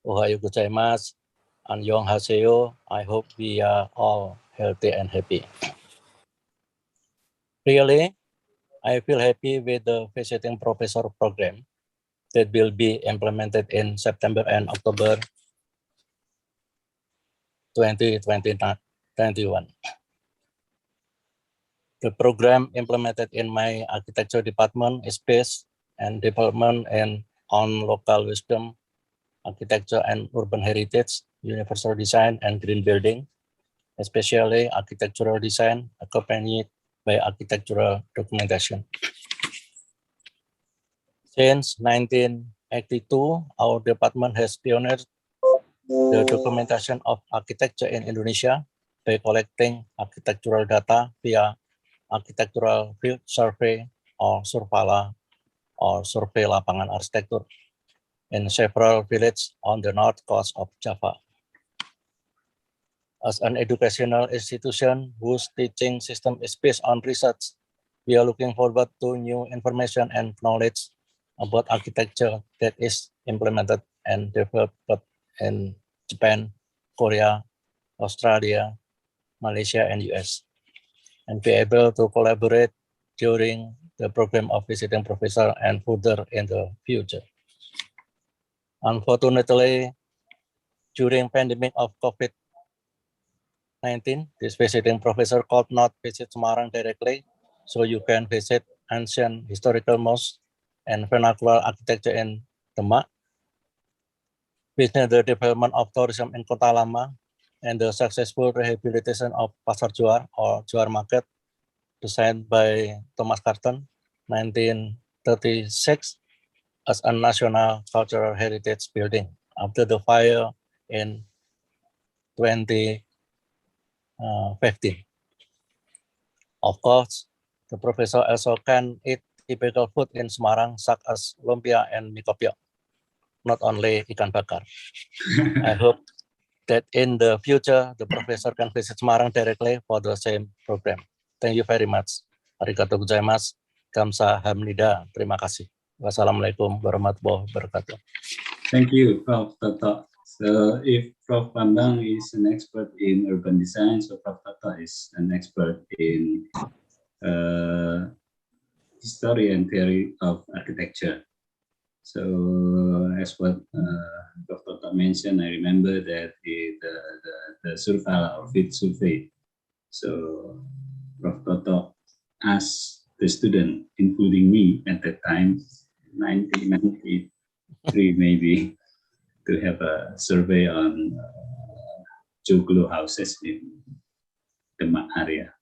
Ohayo gozaimasu. Annyeonghaseyo. I hope we are all healthy and happy. Really, I feel happy with the visiting professor program that will be implemented in September and October 2021. The program implemented in my architecture department is based and development and on local wisdom, architecture and urban heritage, universal design and green building, especially architectural design accompanied by architectural documentation. Since 1982, our department has pioneered the documentation of architecture in Indonesia by collecting architectural data via architectural field survey or survey lapangan arsitektur. in several villages on the north coast of Java. As an educational institution whose teaching system is based on research, we are looking forward to new information and knowledge about architecture that is implemented and developed in Japan, Korea, Australia, Malaysia, and US, and be able to collaborate during the program of visiting professor and further in the future. Unfortunately, during pandemic of COVID-19, this visiting professor could not visit Semarang directly, so you can visit ancient historical mosques and vernacular architecture in Demak, witness the development of tourism in Kota Lama, and the successful rehabilitation of Pasar Juar or Juar Market, designed by Thomas Carton, 1936, as a national cultural heritage building after the fire in 2015. Of course, the professor also can eat typical food in Semarang, such as lumpia and mie kopiok, not only ikan bakar. I hope that in the future, the professor can visit Semarang directly for the same program. Thank you very much. Arigatou gozaimasu. Kamsahamnida. Terima kasih. Wassalamualaikum warahmatullahi wabarakatuh. Thank you, Prof. Toto. So if Prof. Bambang is an expert in urban design, so Prof. Toto is an expert in history and theory of architecture. So as what Prof. Toto mentioned, I remember that the survey or field survey. So Prof. Toto asked the student, including me at that time, 1993 maybe, to have a survey on Joglo houses in Demak area.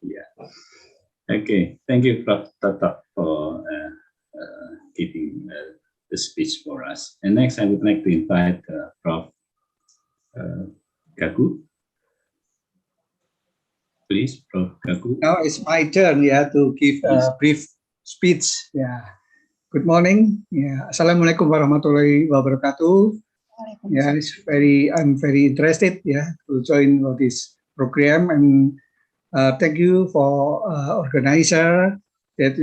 Yeah. Okay. Thank you, Prof. Toto, for giving the speech for us. And next, I would like to invite Prof. Kagu. Please, Prof. Kagu. Now it's my turn, to give a brief speech. Good morning. Assalamualaikum warahmatullahi wabarakatuh. I'm very interested, to join this program, and thank you for organizer that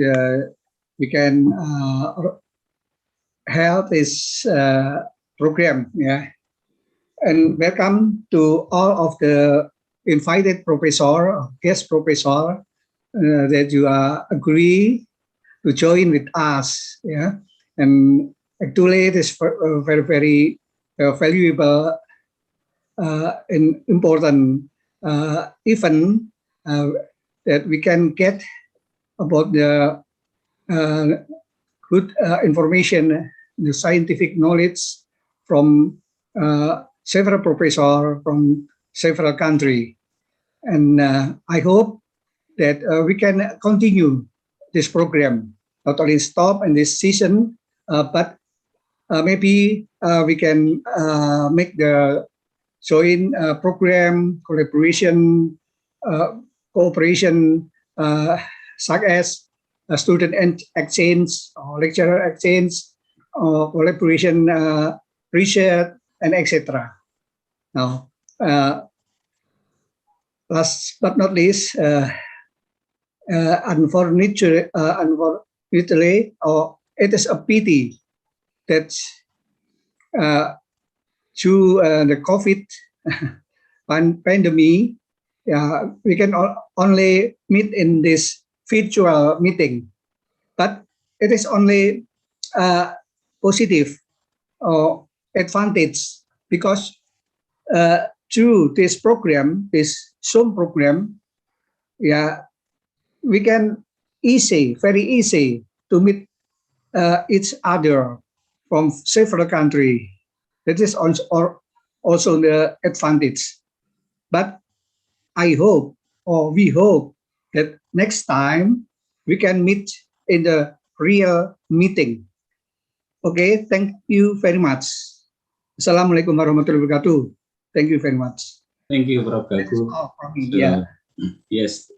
we can help this program. And welcome to all of the invited professor, guest professor, that you agree to join with us. And actually it is very, very valuable and important event that we can get about the good information, the scientific knowledge from several professors from several countries. And I hope that we can continue this program, not only stop in this season, but maybe we can make the joint program, collaboration, cooperation, such as student exchange, or lecturer exchange, or collaboration, research, and etc. Now, last but not least, unfortunately, it is a pity that due the COVID pandemic, we can only meet in this virtual meeting, but it is only positive or advantage, because through this program, this Zoom program, we can very easy to meet each other from several countries. That is also the advantage. But I hope, or we hope, that next time we can meet in the real meeting. Okay, thank you very much. Assalamualaikum warahmatullahi wabarakatuh. Thank you very much. Thank you, Prof. Kagu. Yeah. Yes,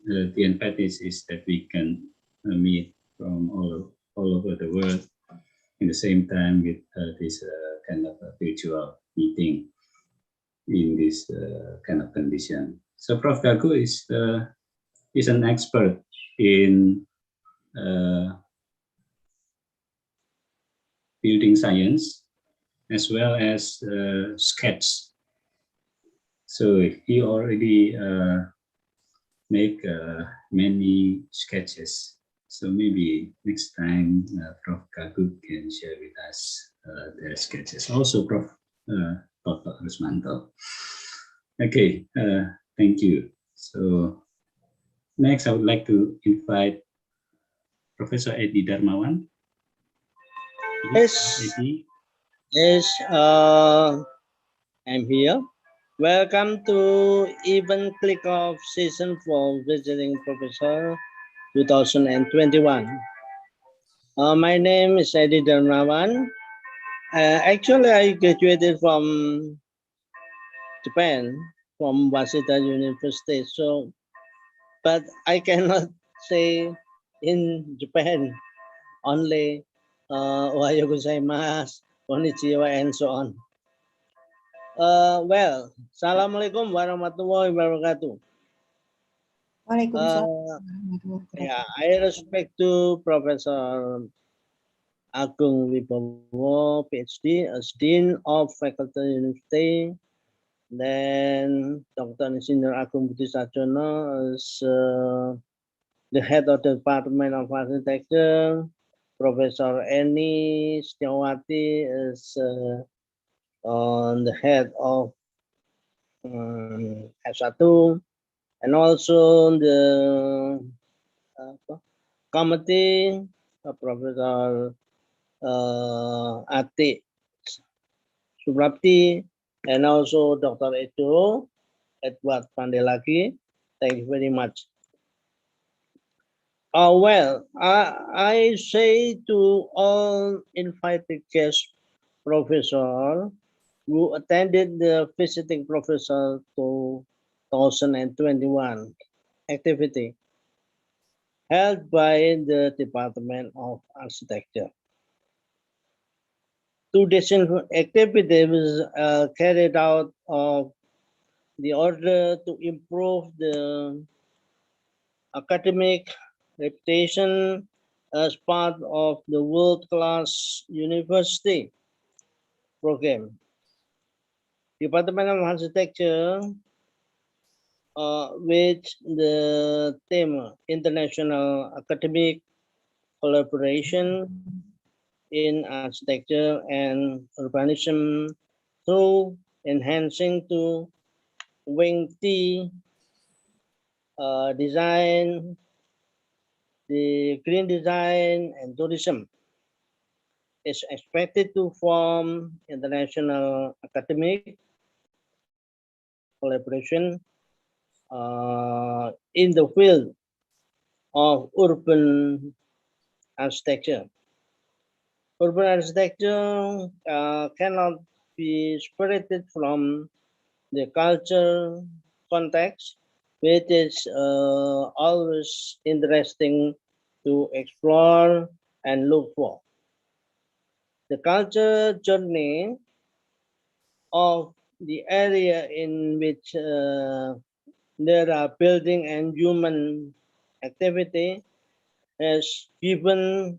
the advantage is that we can meet from all over the world. in the same time with this kind of virtual meeting in this kind of condition. So Prof. Gagu is an expert in building science as well as sketch. So he already make many sketches. So maybe next time Prof. Gagu can share with us their sketches. Also Prof. Dr. Rusmanto. Okay, thank you. So next I would like to invite Professor Edi Darmawan. Yes, Edi. yes, I'm here. Welcome to event click-off season for visiting professor 2021. My name is Edi Darmawan. Actually, I graduated from Japan, from Waseda University. So, but I cannot say in Japan only Ohayo gozaimasu, konnichiwa, and so on. Well, Assalamualaikum warahmatullahi wabarakatuh. Yeah, I respect to Professor Agung Wibowo, PhD, as Dean of Faculty University. Then Dr. Insinyur Agung Budi Sarjono as the head of the Department of Architecture. Professor Eni Setiawati is on the head of S1, and also the committee, Professor Ati Subrapti, and also Dr. Edward Pandelaki. Thank you very much. Well, I say to all invited guest professor who attended the visiting professor 2021 activity held by the Department of Architecture. Today's activity was carried out of the order to improve the academic reputation as part of the world-class university program. Department of Architecture, with the theme International Academic Collaboration in Architecture and Urbanism through enhancing to Wing T design, the green design and tourism is expected to form international academic collaboration in the field of urban architecture. Urban architecture cannot be separated from the culture context, which is always interesting to explore and look for. The culture journey of the area in which there are building and human activity has given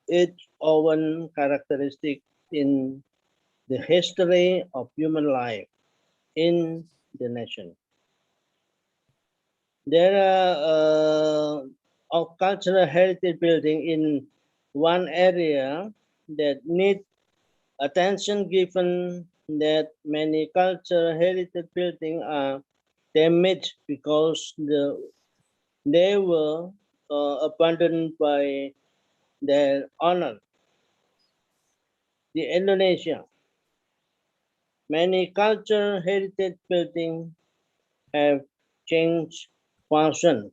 its own characteristic in the history of human life in the nation. There are of cultural heritage building in one area that need attention, given that many cultural heritage buildings are damaged because they were abandoned by their owner. The Indonesia, many cultural heritage buildings have changed function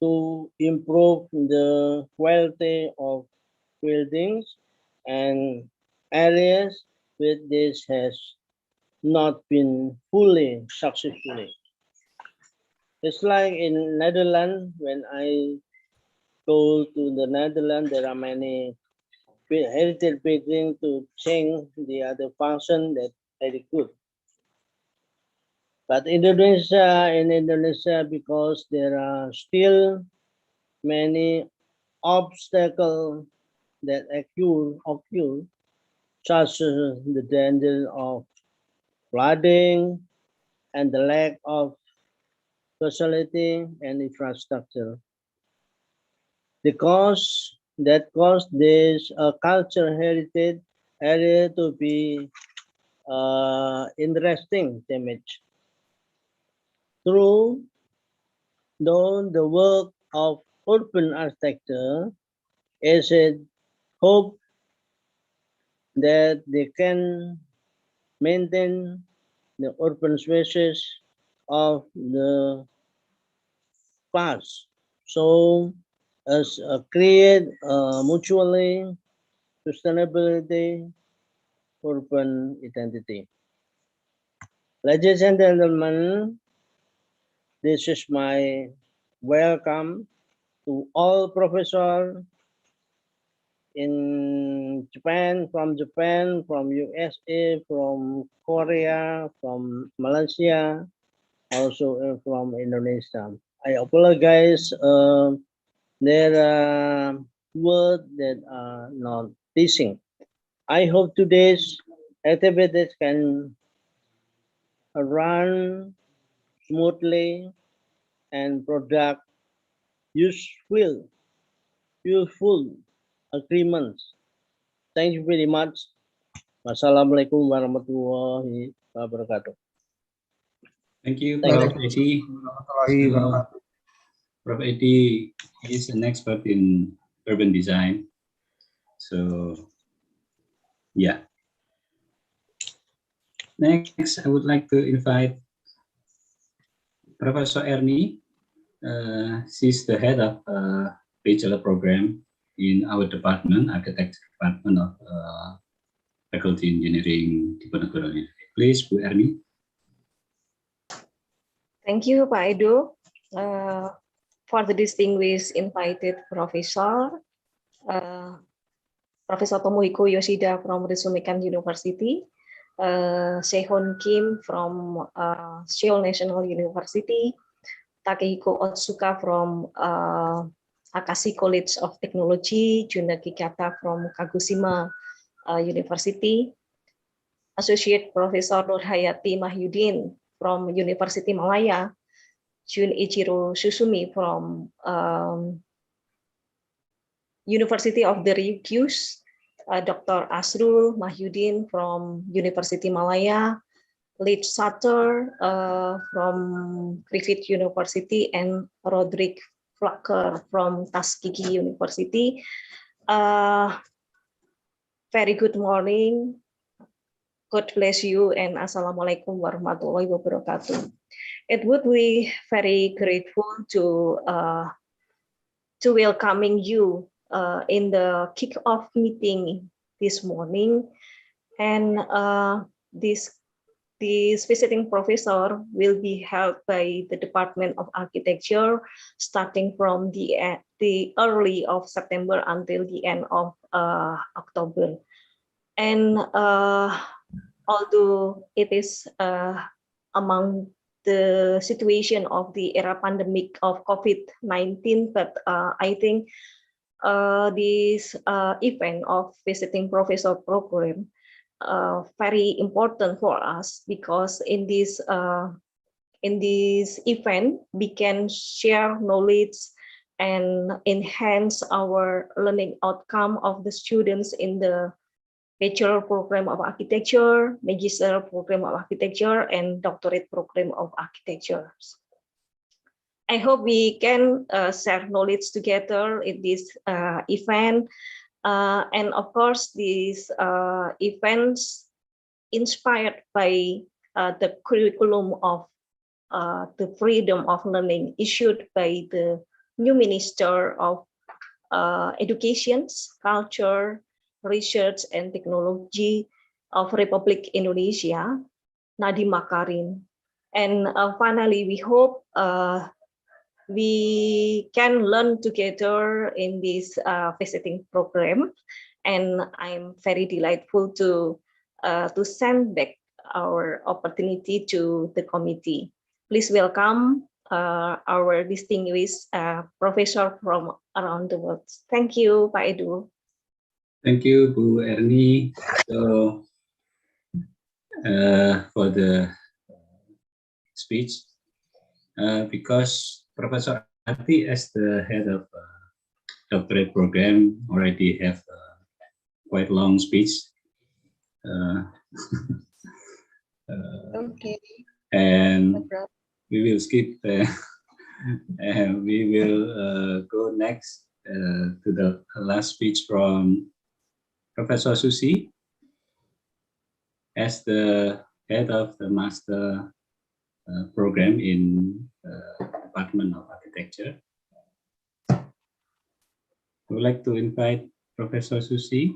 to improve the quality of buildings, and areas with this has not been fully successfully. It's like in Netherlands, when I go to the Netherlands, there are many heritage building to change the other function, that very good. But in Indonesia, because there are still many obstacles that occur, such as the danger of flooding and the lack of facility and infrastructure. That caused this cultural heritage area to be interesting damage. Through the work of urban architecture, is it hope that they can maintain the urban spaces of the past, so as create mutually sustainability urban identity. Ladies and gentlemen, this is my welcome to all professors in Japan, from USA, from Korea, from Malaysia, also from Indonesia. I apologize. There are words that are not teaching. I hope today's activities can run smoothly and product useful agreements. Thank you very much. Wassalamualaikum warahmatullahi wabarakatuh. Thank you, Thank Prof. you. Edi. Prof. Edi is an expert in urban design. So, yeah. Next, I would like to invite Professor Ernie. She's the head of bachelor program in our department, architecture department of faculty engineering Diponegoro University. Please, Bu Ernie. Thank you, Pak Edo, for the distinguished invited professor, Professor Tomohiko Yoshida from Ritsumeikan University, Sehun Kim from Seoul National University, Takehiko Otsuka from Akashi College of Technology, Juna Kikata from Kagoshima University, Associate Professor Nur Hayati Mahyudin from Universiti Malaya, Jun Ichiro Susumi from University of the Ryukyu, Dr. Asrul Mahyudin from Universiti Malaya, Lead Sutter from Griffith University, and Roderick Flacker from Tuskegee University. Very good morning. God bless you and Assalamualaikum warahmatullahi wabarakatuh. It would be very grateful to welcoming you in the kick-off meeting this morning, and this visiting professor will be held by the Department of Architecture starting from the early of September until the end of October. And although it is among the situation of the era pandemic of COVID-19, but I think this event of visiting professor program very important for us, because in this event we can share knowledge and enhance our learning outcome of the students in the bachelor program of architecture, magister program of architecture, and doctorate program of architecture. I hope we can share knowledge together in this event. And of course, these events inspired by the curriculum of the freedom of learning issued by the new Minister of Education, Culture, Research and Technology of Republic Indonesia, Nadiem Makarim. And finally, we hope we can learn together in this visiting program, and I'm very delightful to send back our opportunity to the committee. Please welcome our distinguished professor from around the world. Thank you, Pak Edu. Thank you, Bu Erni. So, for the speech, because Professor Ati, as the head of doctorate program, already have a quite long speech. Okay. And No problem. we will skip and we will go next to the last speech from Professor Susi as the head of the master program in Department of Architecture. I would like to invite Professor Susi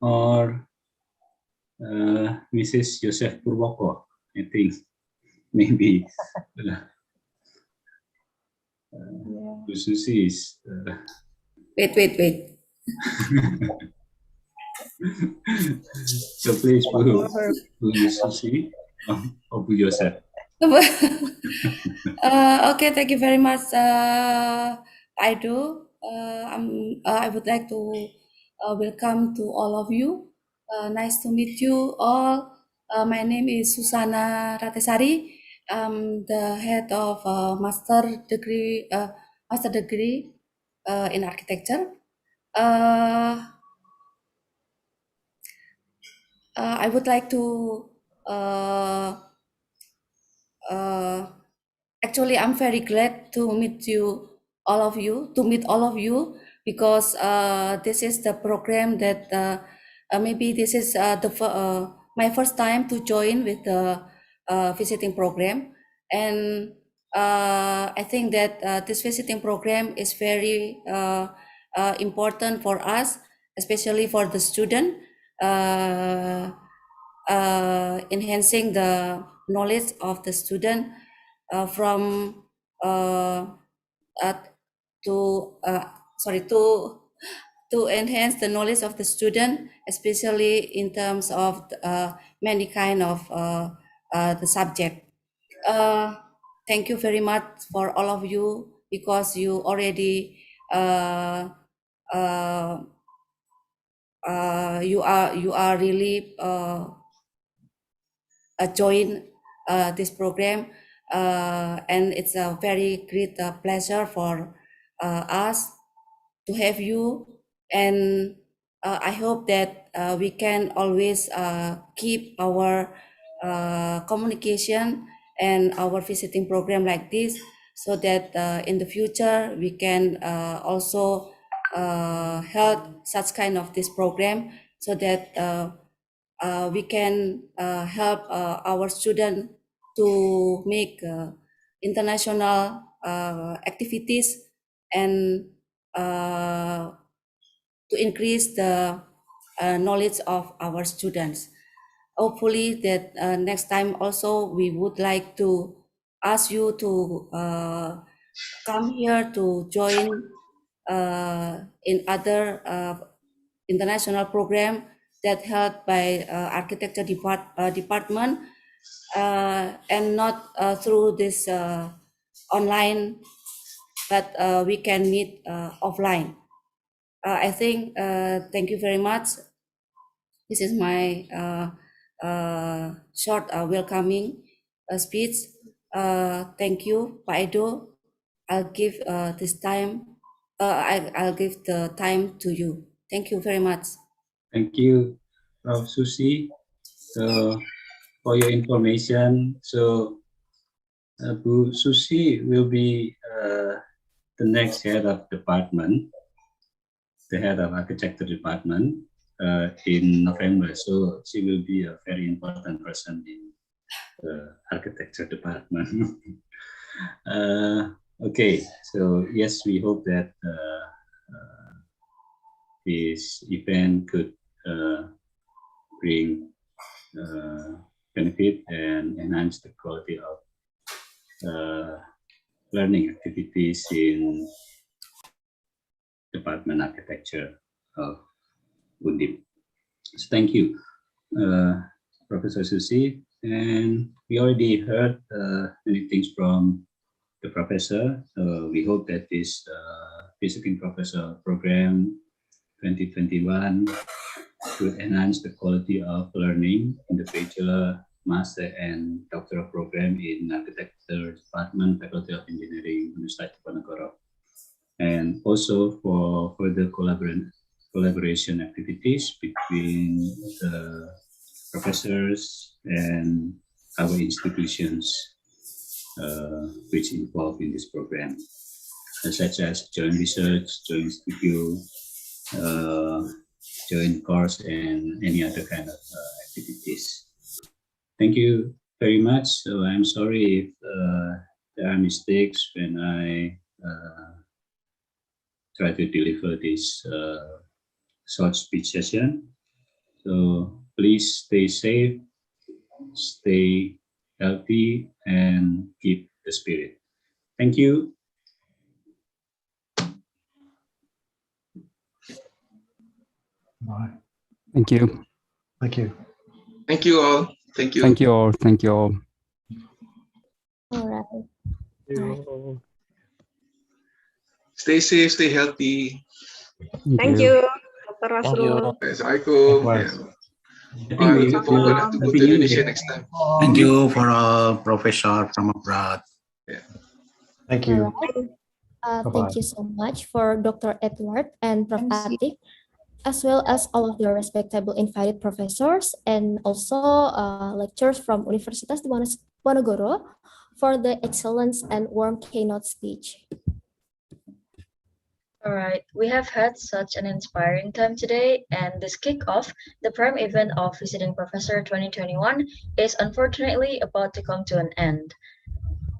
or Mrs. Yosef Purwoko, I think, maybe. Susi is. Wait. So please, Bu Susi or Bu Yosef. Okay, thank you very much, Aido. I would like to welcome to all of you. Nice to meet you all. My name is Susana Ratesari. I'm the head of master degree in architecture. I would like to actually, I'm very glad to meet all of you, because this is the program that maybe this is my first time to join with the visiting program, and I think that this visiting program is very important for us, especially for the student, enhancing the knowledge of the student from to enhance the knowledge of the student, especially in terms of many kind of the subject. Thank you very much for all of you, because you already you are really join this program, and it's a very great pleasure for us to have you, and I hope that we can always keep our communication and our visiting program like this, so that in the future we can also help such kind of this program, so that we can help our students to make international activities, and to increase the knowledge of our students. Hopefully that next time also we would like to ask you to come here to join in other international program that held by architecture department, and not through this online, but we can meet offline. I think thank you very much. This is my short welcoming speech. Thank you, Pak Edo. I'll give this time. I'll give the time to you. Thank you very much. Thank you, Prof. Susi. So, for your information, so Bu Susi will be the next head of department, the head of architecture department in November. So she will be a very important person in the architecture department. Okay, so yes, we hope that this event could bring benefit and enhance the quality of learning activities in department architecture. of Undip. So thank you, Professor Susi. And we already heard many things from the professor. So we hope that this visiting professor program 2021 will enhance the quality of learning in the bachelor, master, and doctoral program in Architecture Department, Faculty of Engineering, Universiti Diponegoro. And also for further collaboration activities between the professors and our institutions which involved in this program, such as joint research, joint studio, joint course, and any other kind of activities. Thank you very much. So I'm sorry if there are mistakes when I try to deliver this short speech session. So please stay safe, stay healthy, and keep the spirit. Thank you. Bye. Thank you. Thank you. Thank you all. Thank you. Thank you all. Thank you all. All right. Stay safe, stay healthy. Thank you, Dr. Thank you. Rasrul. Assalamualaikum. Likewise. Look forward to go to Indonesia next time. Thank you for a professor from abroad. Yeah. Thank you. Thank you so much for Dr. Edward and Prof. Atik, as well as all of the respectable invited professors and also lecturers from Universitas Diponegoro for the excellence and warm keynote speech. All right, we have had such an inspiring time today, and this kickoff, the prime event of Visiting Professor 2021, is unfortunately about to come to an end.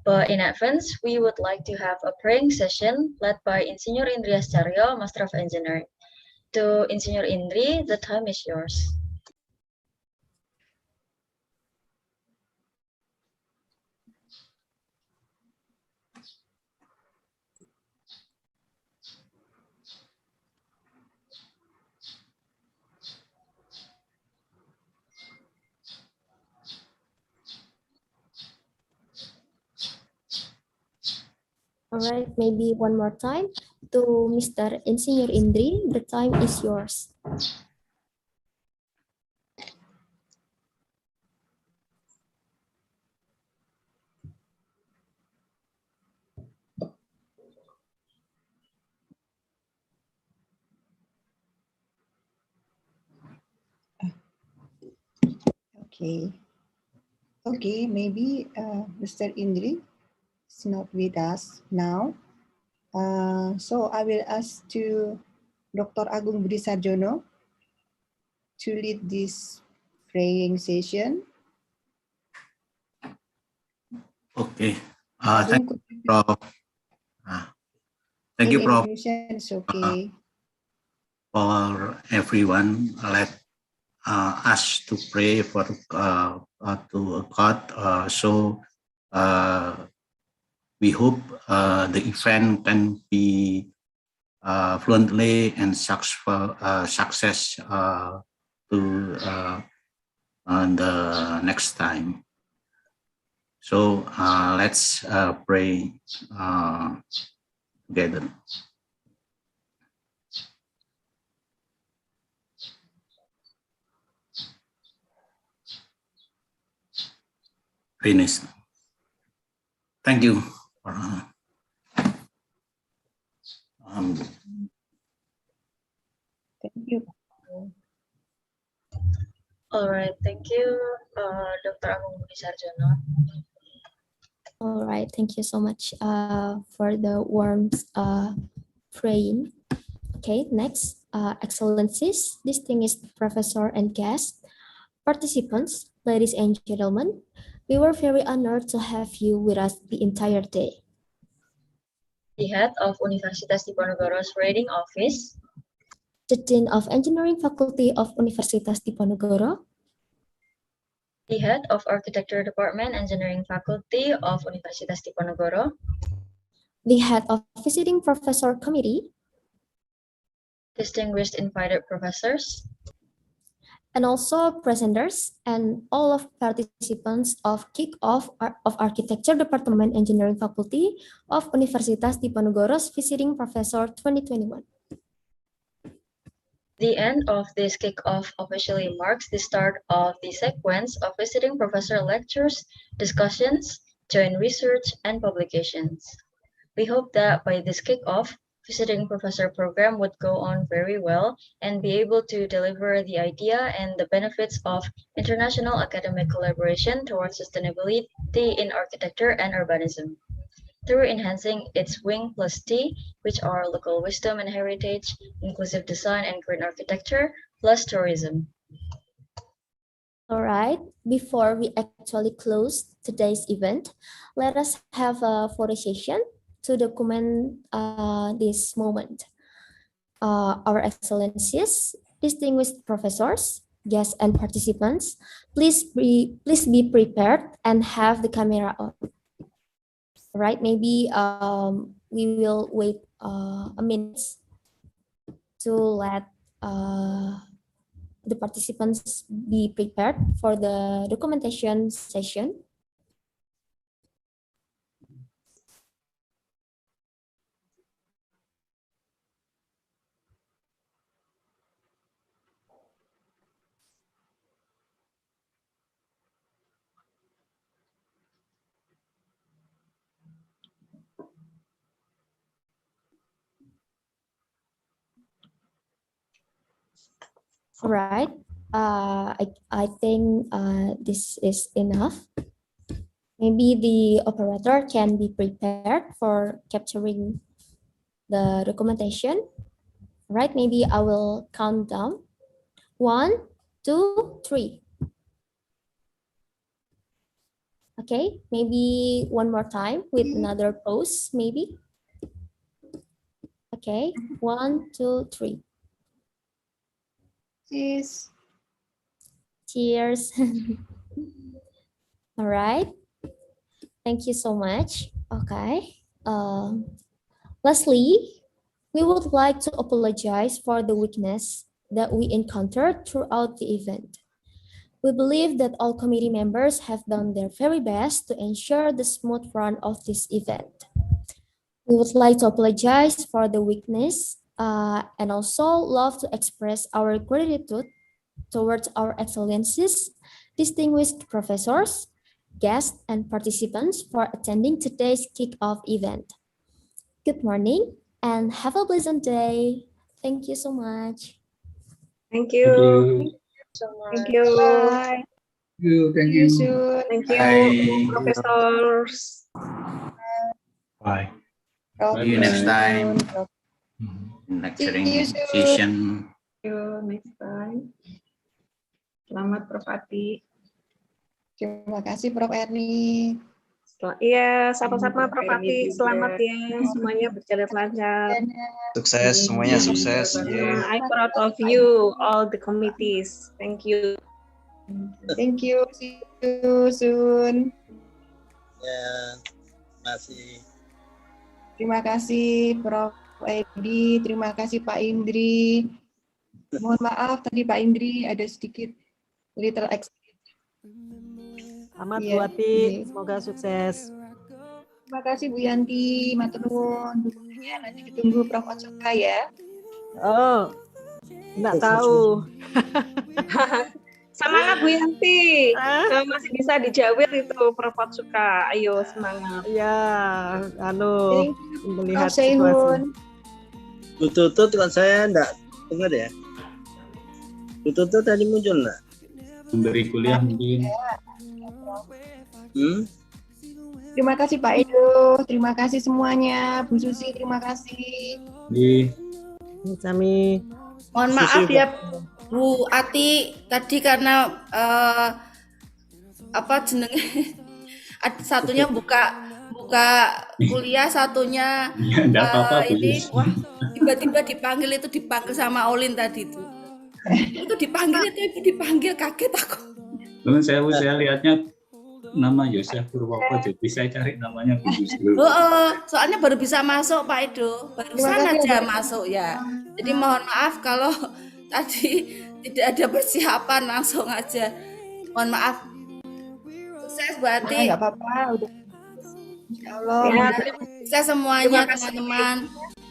But in advance, we would like to have a praying session led by Insinyur Indri Ascaryo, Master of Engineering. To Insinyur Indri, the time is yours. All right, maybe one more time to Mr. Insinyur Indri, the time is yours. Okay, maybe Mr. Indri is not with us now. So I will ask to Dr. Agung Budi Sarjono to lead this praying session. Okay. Thank you, Prof. Thank In you, Prof. Indonesian, it's okay. For everyone. Let us to pray for to God. So we hope the event can be fluently and successful success to the next time. So let's pray together. Finish. Thank you. Thank you. All right, thank you, Dr. Agung Budi Sarjono. All right, thank you so much for the warm praying. Okay, next, Excellencies, distinguished professor and guests, participants, ladies and gentlemen, we were very honored to have you with us the entire day. The head of Universitas Diponegoro's Rating Office, the Dean of Engineering Faculty of Universitas Diponegoro, the head of Architecture Department, Engineering Faculty of Universitas Diponegoro, the head of Visiting Professor Committee, distinguished invited professors, and also presenters and all of participants of Kick-Off of Architecture Department Engineering Faculty of Universitas Diponegoro's Visiting Professor 2021. The end of this kick-off officially marks the start of the sequence of visiting professor lectures, discussions, joint research, and publications. We hope that by this kick-off, visiting professor program would go on very well and be able to deliver the idea and the benefits of international academic collaboration towards sustainability in architecture and urbanism, through enhancing its Wing plus T, which are local wisdom and heritage, inclusive design and green architecture, plus tourism. All right, before we actually close today's event, let us have a photo session to document this moment. Our Excellencies, distinguished professors, guests, and participants, please be prepared and have the camera on. Right, maybe we will wait a minute to let the participants be prepared for the documentation session. All right, I think this is enough. Maybe the operator can be prepared for capturing the documentation. All right, maybe I will count down. 1, 2, 3. Okay, maybe one more time with another pose, maybe. Okay, 1, 2, 3. Cheers. Cheers. All right. Thank you so much. Okay. Lastly, we would like to apologize for the weakness that we encountered throughout the event. We believe that all committee members have done their very best to ensure the smooth run of this event. We would like to apologize for the weakness and also love to express our gratitude towards our excellencies, distinguished professors, guests, and participants for attending today's kick-off event. Good morning and have a pleasant day. Thank you so much. Thank you. Thank you. Thank Bye. you. See you soon. Thank Bye. you, professors. Bye. See you next time. Mhm. Lecturing See you soon. session. See you next time. Selamat Prof. Ati. Terima kasih Prof. Erni. Iya, sama-sama Prof. Ati. Selamat ya, semuanya berjalan lancar. Sukses semuanya, sukses. I'm proud of you, all the committees. Thank you. Thank you. See you soon. Ya, masih. Terima kasih Prof. Edi, terima kasih Pak Indri. Mohon maaf tadi Pak Indri ada sedikit little Selamat Iya, Bu Ati, iya. semoga sukses. Terima kasih Bu Yanti, matur nuwun. Ya, nanti ditunggu Prof. Otsuka ya. Oh, nggak tahu. Semangat Bu Yanti. Masih bisa dijawir itu Prof. Otsuka. Ayo semangat. Ya, melihat Prof. Sehun. situasi. Bu Tutut kan saya enggak dengar ya. Bu Tutut tadi muncul enggak? Memberi kuliah mungkin. Terima kasih Pak Edo, terima kasih semuanya. Bu Susi, terima kasih. Di Sami. Mohon maaf ya Bu Ati tadi karena apa jenenge satunya buka kuliah, satunya ya, enggak apa-apa, Bu ini Susi. wah tiba-tiba dipanggil sama Olin tadi itu. Itu dipanggil kaget aku. Teman saya lihatnya nama Yosef Purwoko, jadi saya cari namanya Bu Susi. Soalnya baru bisa masuk Pak Edo, barusan aja masuk ya. Jadi mohon maaf kalau tadi tidak ada persiapan, langsung aja. Mohon maaf. Sukses Bu Ati. Nggak apa-apa, udah. Ya Allah. Ya, Sukses semuanya teman-teman.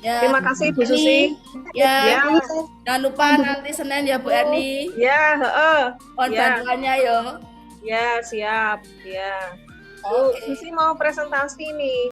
Ya. Terima kasih Bu Susi. Ya. Ya. Jangan lupa nanti Senin ya Bu Erni. Ya, Mohon bantuannya yo. Ya, siap. Ya. Bu Susi mau presentasi nih.